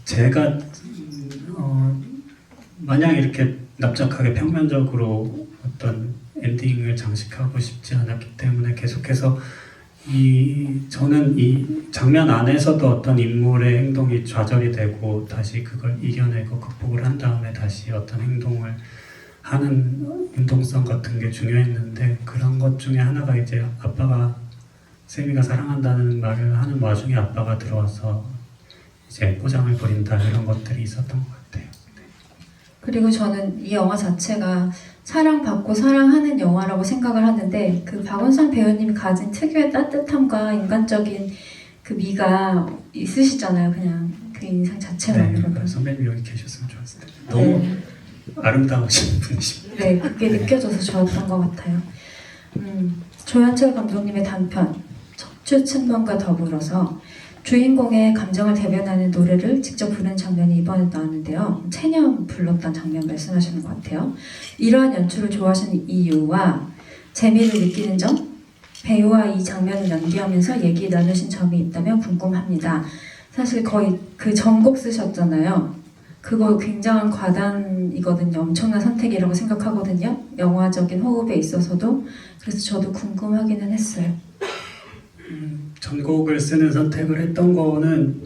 제가 마냥 이렇게 납작하게 평면적으로 어떤 엔딩을 장식하고 싶지 않았기 때문에 계속해서 저는 이 장면 안에서도 어떤 인물의 행동이 좌절이 되고 다시 그걸 이겨내고 극복을 한 다음에 다시 어떤 행동을 하는 운동성 같은 게 중요했는데 그런 것 중에 하나가 이제 아빠가 세미가 사랑한다는 말을 하는 와중에 아빠가 들어와서 이제 포장을 버린다 이런 것들이 있었던 것 같아요. 그리고 저는 이 영화 자체가 사랑받고 사랑하는 영화라고 생각을 하는데 그 박원상 배우님이 가진 특유의 따뜻함과 인간적인 그 미가 있으시잖아요. 그냥 그 인상 자체만으로도. 네, 선배님 여기 계셨으면 좋았을 텐데 너무 아름다우신 분이십니다. 네, 그게 느껴져서 좋았던 것 같아요. 조현철 감독님의 단편 척추 측면과 더불어서 주인공의 감정을 대변하는 노래를 직접 부른 장면이 이번에 나왔는데요. 체념 불렀던 장면 말씀하시는 것 같아요. 이러한 연출을 좋아하시는 이유와 재미를 느끼는 점, 배우와 이 장면을 연기하면서 얘기 나누신 점이 있다면 궁금합니다. 사실 거의 그 전곡 쓰셨잖아요. 그거 굉장한 과단이거든요. 엄청난 선택이라고 생각하거든요. 영화적인 호흡에 있어서도. 그래서 저도 궁금하기는 했어요. 전곡을 쓰는 선택을 했던 거는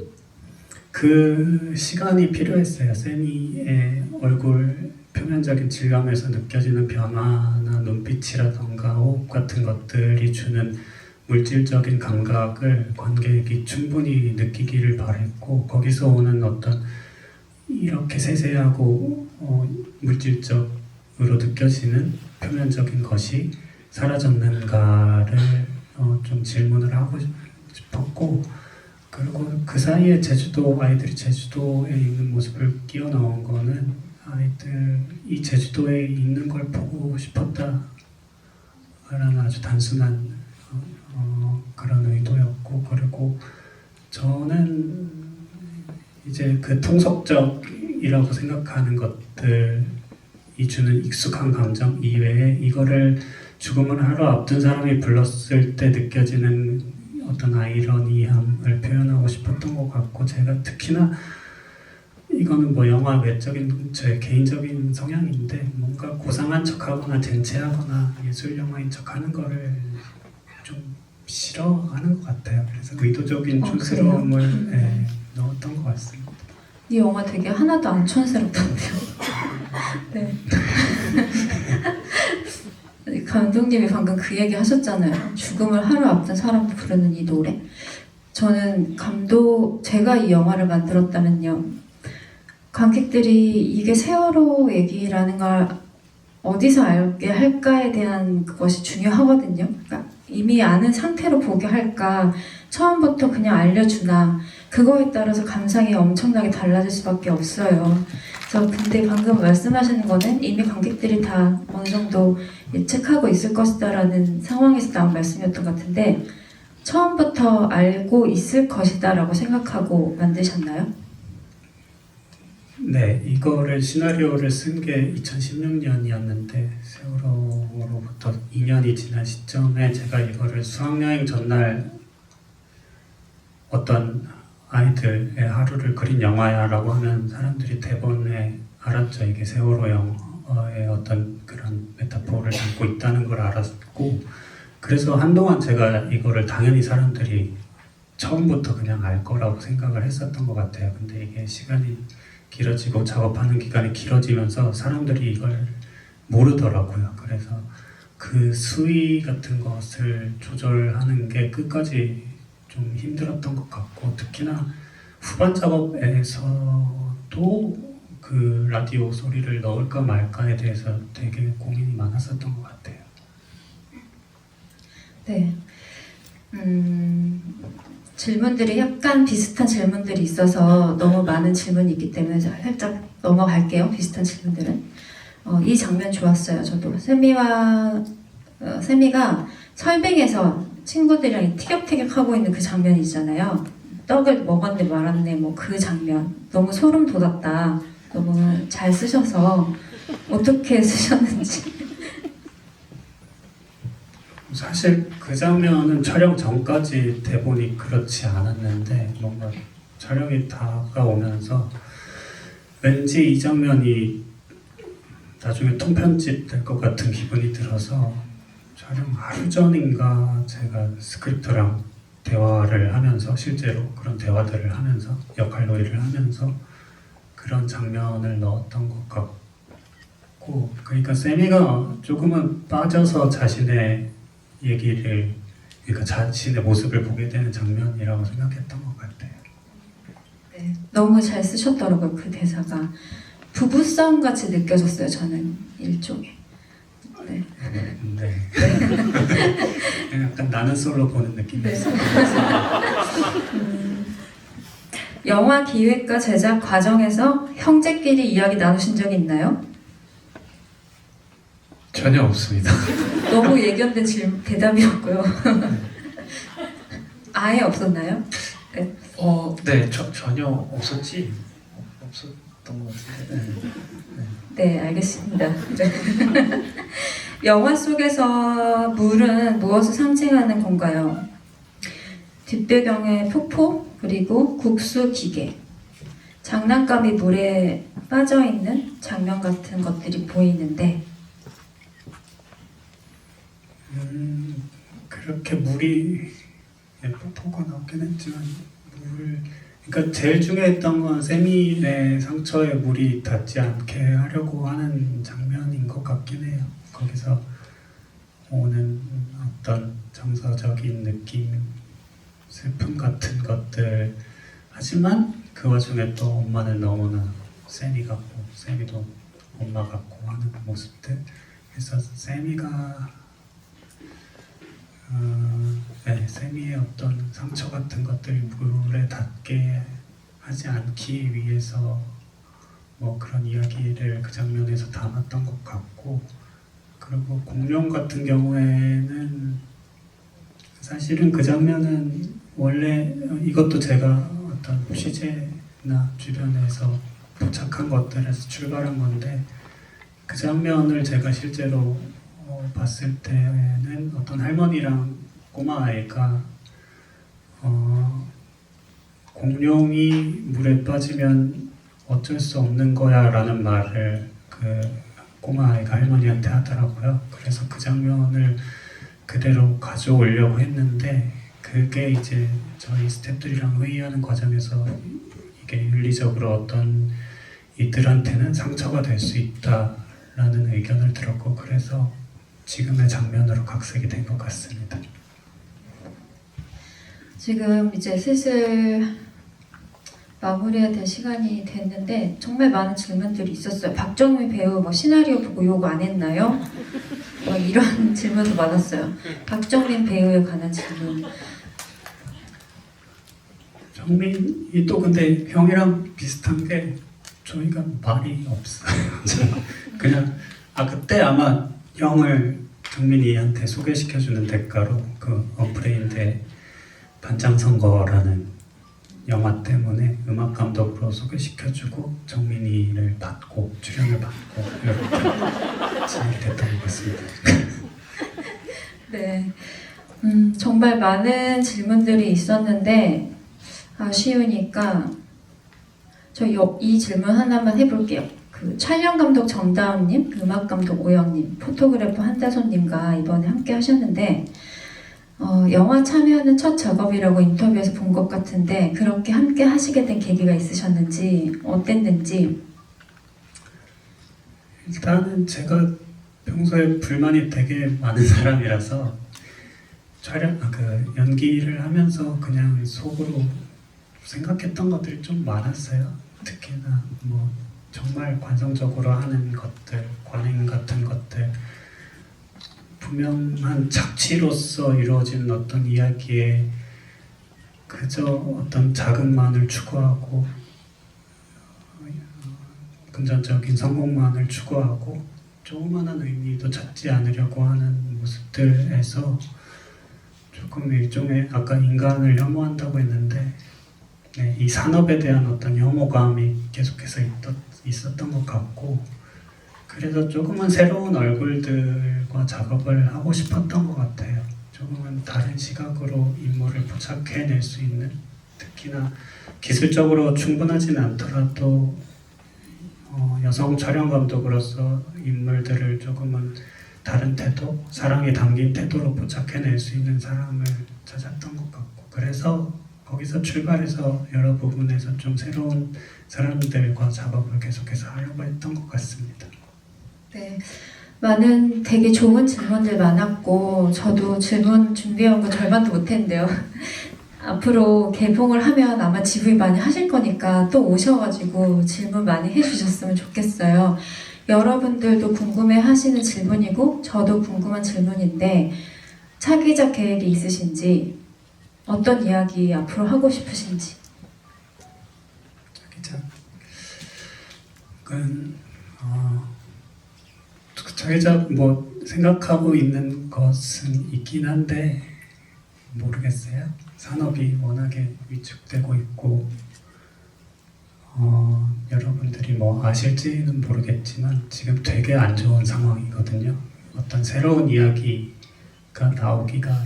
그 시간이 필요했어요. 세미의 얼굴 표면적인 질감에서 느껴지는 변화나 눈빛이라던가 호흡 같은 것들이 주는 물질적인 감각을 관객이 충분히 느끼기를 바랬고 거기서 오는 어떤 이렇게 세세하고 물질적으로 느껴지는 표면적인 것이 사라졌는가를 좀 질문을 하고 싶었고 그리고 그 사이에 아이들이 제주도에 있는 모습을 끼워 넣은 거는 아이들이 제주도에 있는 걸 보고 싶었다라는 아주 단순한 그런 의도였고 그리고 저는 이제 그 통속적이라고 생각하는 것들이 주는 익숙한 감정 이외에 이거를 죽음을 하루 앞둔 사람이 불렀을 때 느껴지는 어떤 아이러니함을 표현하고 싶었던 것 같고 제가 특히나 이거는 뭐 영화 외적인 제 개인적인 성향인데 뭔가 고상한 척하거나 쟁취하거나 예술 영화인 척하는 거를 좀 싫어하는 것 같아요. 그래서 의도적인 촌스러움을 예, 넣었던 것 같습니다. 이 영화 되게 하나도 안 촌스럽던데요. 네. 감독님이 방금 그 얘기 하셨잖아요. 죽음을 하루 앞둔 사람도 부르는 이 노래. 저는 제가 이 영화를 만들었다면요. 관객들이 이게 세월호 얘기라는 걸 어디서 알게 할까에 대한 그것이 중요하거든요. 그러니까 이미 아는 상태로 보게 할까, 처음부터 그냥 알려주나, 그거에 따라서 감상이 엄청나게 달라질 수밖에 없어요. 그래서 근데 방금 말씀하시는 거는 이미 관객들이 다 어느 정도 예측하고 있을 것이다라는 상황에서 나온 말씀이었던 것 같은데, 처음부터 알고 있을 것이다라고 생각하고 만드셨나요? 네, 이거를 시나리오를 쓴 게 2016년이었는데 세월호로부터 2년이 지난 시점에 제가 이거를 수학여행 전날 어떤 아이들의 하루를 그린 영화야라고 하면 사람들이 대본에 알았죠. 이게 세월호 영화의 어떤 그런 메타포를 담고 있다는 걸 알았고 그래서 한동안 제가 이거를 당연히 사람들이 처음부터 그냥 알 거라고 생각을 했었던 것 같아요. 근데 이게 시간이 길어지고 작업하는 기간이 길어지면서 사람들이 이걸 모르더라고요. 그래서 그 수위 같은 것을 조절하는 게 끝까지 좀 힘들었던 것 같고 특히나 후반 작업에서도 그 라디오 소리를 넣을까 말까에 대해서 되게 고민이 많았었던 것 같아요. 네. 질문들이 약간 비슷한 질문들이 있어서 너무 많은 질문이 있기 때문에 살짝 넘어갈게요. 비슷한 질문들은. 이 장면 좋았어요. 저도 세미가 설빙에서 친구들이랑 티격태격 하고 있는 그 장면이 있잖아요. 떡을 먹었네 말았네 뭐 그 장면 너무 소름 돋았다. 너무 잘 쓰셔서 어떻게 쓰셨는지. 사실 그 장면은 촬영 전까지 대본이 그렇지 않았는데 뭔가 촬영이 다가오면서 왠지 이 장면이 나중에 통편집 될 것 같은 기분이 들어서 촬영 하루 전인가 제가 스크립터랑 대화를 하면서 실제로 그런 대화들을 하면서 역할 놀이를 하면서 그런 장면을 넣었던 것 같고 그러니까 세미가 조금은 빠져서 자신의 얘기를 그러니까 자신의 모습을 보게 되는 장면이라고 생각했던 것 같아요. 네, 너무 잘 쓰셨더라고요. 그 대사가 부부싸움 같이 느껴졌어요. 저는 일종의. 네. 네. 약간 나는 솔로 보는 느낌이었어요. 영화 기획과 제작 과정에서 형제끼리 이야기 나누신 적이 있나요? 전혀 없습니다. 너무 예견된 대답이었고요. 아예 없었나요? 네. 네, 전혀 없었지. 없었던 것 같은데. 네, 알겠습니다. 네. 영화 속에서 물은 무엇을 상징하는 건가요? 뒷배경에 폭포, 그리고 국수 기계, 장난감이 물에 빠져있는 장면 같은 것들이 보이는데 그렇게 물이 폭포가 나오긴 했지만 그러니까 제일 중요했던 건 세미의 상처에 물이 닿지 않게 하려고 하는 장면인 것 같긴 해요. 거기서 오는 어떤 정서적인 느낌, 슬픔 같은 것들 하지만 그 와중에 또 엄마는 너무나 세미 같고 세미도 엄마 같고 하는 모습들 그래서 세미가 세미의 어떤 상처 같은 것들이 물에 닿게 하지 않기 위해서 뭐 그런 이야기를 그 장면에서 담았던 것 같고 그리고 공룡 같은 경우에는 사실은 그 장면은 원래 이것도 제가 어떤 취재나 주변에서 도착한 것들에서 출발한 건데 그 장면을 제가 실제로 봤을 때는 어떤 할머니랑 꼬마 아이가 공룡이 물에 빠지면 어쩔 수 없는 거야라는 말을 그 꼬마아이가 할머니한테 하더라고요. 그래서 그 장면을 그대로 가져오려고 했는데 그게 이제 저희 스태프들이랑 회의하는 과정에서 이게 윤리적으로 어떤 이들한테는 상처가 될 수 있다라는 의견을 들었고 그래서 지금의 장면으로 각색이 된 것 같습니다. 지금 이제 슬슬 마무리해야 될 시간이 됐는데 정말 많은 질문들이 있었어요. 박정민 배우 뭐 시나리오 보고 욕 안 했나요? 뭐 이런 질문도 많았어요. 박정민 배우에 관한 질문. 정민이 또 근데 형이랑 비슷한 게 저희가 말이 없어요. 그냥 그때 아마 형을 정민이한테 소개시켜주는 대가로 그 언프레인드의 반장선거라는 영화 때문에 음악 감독으로 소개시켜주고 정민이를 받고 출연을 받고 이렇게 진행이 됐던 것 같습니다. 네, 정말 많은 질문들이 있었는데 아쉬우니까 저 이 질문 하나만 해볼게요. 그 촬영 감독 정다운님, 음악 감독 오영님, 포토그래퍼 한다솜님과 이번에 함께 하셨는데 영화 참여는 첫 작업이라고 인터뷰에서 본 것 같은데 그렇게 함께 하시게 된 계기가 있으셨는지 어땠는지. 일단은 제가 평소에 불만이 되게 많은 사람이라서 연기를 하면서 그냥 속으로 생각했던 것들이 좀 많았어요. 특히나 뭐 정말 관성적으로 하는 것들, 관행 같은 것들, 분명한 착취로서 이루어진 어떤 이야기에 그저 어떤 자금만을 추구하고 금전적인 성공만을 추구하고 조그만한 의미도 찾지 않으려고 하는 모습들에서 조금 일종의 아까 인간을 혐오한다고 했는데 네, 이 산업에 대한 어떤 혐오감이 계속해서 있었던 것 같고 그래서 조금은 새로운 얼굴들과 작업을 하고 싶었던 것 같아요. 조금은 다른 시각으로 인물을 포착해낼 수 있는 특히나 기술적으로 충분하진 않더라도 여성 촬영 감독으로서 인물들을 조금은 다른 태도, 사랑이 담긴 태도로 포착해낼 수 있는 사람을 찾았던 것 같고 그래서 거기서 출발해서 여러 부분에서 좀 새로운 사람들과 작업을 계속해서 하려고 했던 것 같습니다. 네, 많은 되게 좋은 질문들 많았고 저도 질문 준비해온 거 절반도 못했는데요. 앞으로 개봉을 하면 아마 지브이 많이 하실 거니까 또 오셔가지고 질문 많이 해주셨으면 좋겠어요. 여러분들도 궁금해 하시는 질문이고 저도 궁금한 질문인데 차기작 계획이 있으신지 어떤 이야기 앞으로 하고 싶으신지. 자기작 뭐 생각하고 있는 것은 있긴 한데 모르겠어요. 산업이 워낙에 위축되고 있고 여러분들이 뭐 아실지는 모르겠지만 지금 되게 안 좋은 상황이거든요. 어떤 새로운 이야기가 나오기가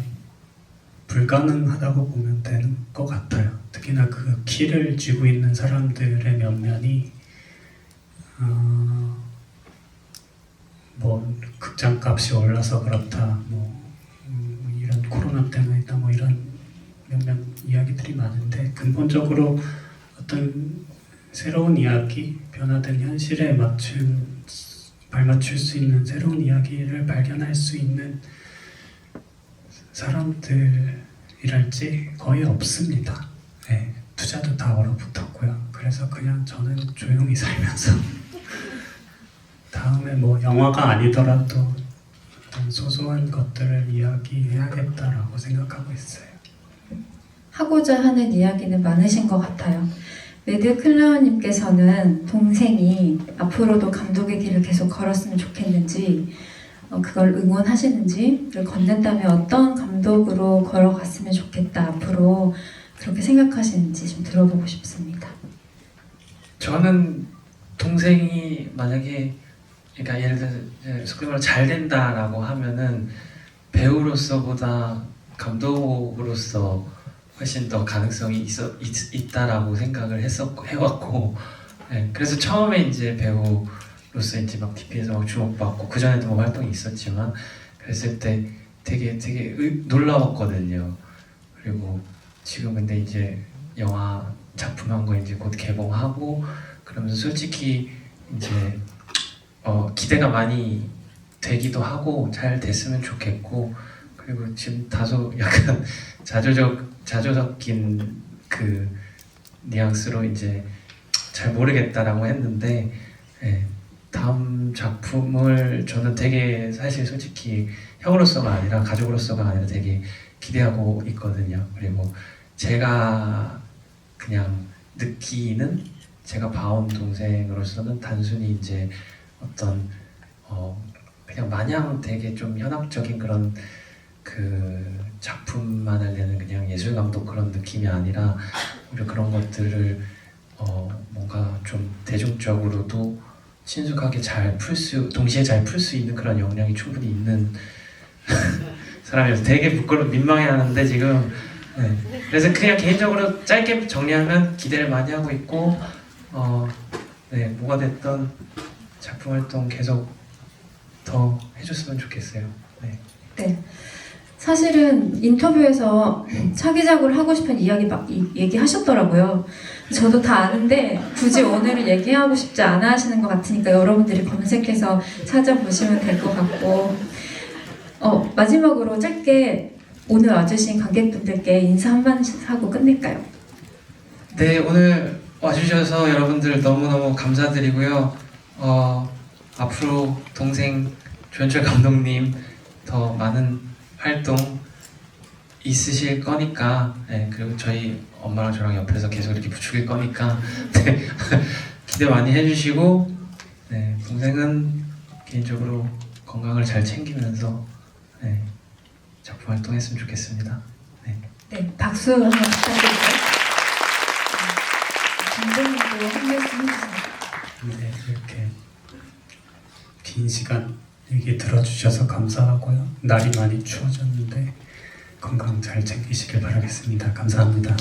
불가능하다고 보면 되는 것 같아요. 특히나 그 키를 쥐고 있는 사람들의 면면이 뭐 극장값이 올라서 그렇다, 뭐 이런 코로나 때문이다, 뭐 이런 몇몇 이야기들이 많은데 근본적으로 어떤 새로운 이야기, 변화된 현실에 발맞출 수 있는 새로운 이야기를 발견할 수 있는 사람들이랄지 거의 없습니다. 네, 투자도 다 얼어붙었고요. 그래서 그냥 저는 조용히 살면서 다음에 뭐 영화가 아니더라도 어떤 소소한 것들을 이야기해야겠다라고 생각하고 있어요. 하고자 하는 이야기는 많으신 것 같아요. 매드클라운님께서는 동생이 앞으로도 감독의 길을 계속 걸었으면 좋겠는지 그걸 응원하시는지를 걷는다면 어떤 감독으로 걸어갔으면 좋겠다 앞으로 그렇게 생각하시는지 좀 들어보고 싶습니다. 저는 동생이 만약에 그러니까 예를 들어서 소위 말로 잘 된다라고 하면은 배우로서보다 감독으로서 훨씬 더 가능성이 있다라고 생각을 해왔고, 네, 그래서 처음에 이제 배우로서 이제 막 TV에서 막 주목받고 그 전에도 뭐 활동이 있었지만 그랬을 때 되게 놀라웠거든요. 그리고 지금 근데 이제 영화 작품 한 거 이제 곧 개봉하고 그러면서 솔직히 이제 기대가 많이 되기도 하고 잘 됐으면 좋겠고, 그리고 지금 다소 약간 자조적인 그 뉘앙스로 이제 잘 모르겠다라고 했는데, 예, 다음 작품을 저는 되게 사실 솔직히 형으로서가 아니라 가족으로서가 아니라 되게 기대하고 있거든요. 그리고 제가 그냥 느끼는, 제가 봐온 동생으로서는 단순히 이제 어떤 그냥 마냥 되게 좀 현학적인 그런 그 작품만을 내는 그냥 예술 감독 그런 느낌이 아니라 오히려 그런 것들을 뭔가 좀 대중적으로도 친숙하게 동시에 잘 풀 수 있는 그런 역량이 충분히 있는 사람이어서 되게 민망해하는데 지금. 네. 그래서 그냥 개인적으로 짧게 정리하면 기대를 많이 하고 있고, 네, 뭐가 됐던 작품 활동 계속 더 해줬으면 좋겠어요. 네. 네. 사실은 인터뷰에서 차기작을 하고 싶은 이야기 얘기하셨더라고요. 저도 다 아는데 굳이 오늘은 얘기하고 싶지 않아 하시는 것 같으니까 여러분들이 검색해서 찾아보시면 될 것 같고, 마지막으로 짧게 오늘 와주신 관객분들께 인사 한번 하고 끝낼까요? 네, 오늘 와주셔서 여러분들 너무너무 감사드리고요. 앞으로 동생 조현철 감독님 더 많은 활동 있으실 거니까, 네, 그리고 저희 엄마랑 저랑 옆에서 계속 이렇게 부추길 거니까 네, 기대 많이 해주시고, 네, 동생은 개인적으로 건강을 잘 챙기면서 네, 작품 활동했으면 좋겠습니다. 네, 네, 박수 한번 부탁드릴게요. 감독님도 한 말씀 해주세요. 네, 이렇게 긴 시간 얘기 들어주셔서 감사하고요. 날이 많이 추워졌는데 건강 잘 챙기시길 바라겠습니다. 감사합니다.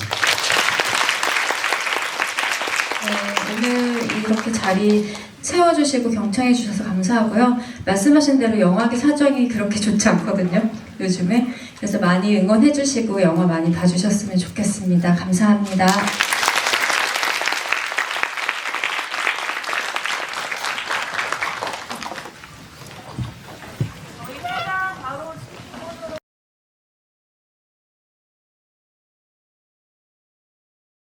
오늘 이렇게 자리 채워주시고 경청해주셔서 감사하고요. 말씀하신 대로 영화계 사정이 그렇게 좋지 않거든요, 요즘에. 그래서 많이 응원해주시고 영화 많이 봐주셨으면 좋겠습니다. 감사합니다.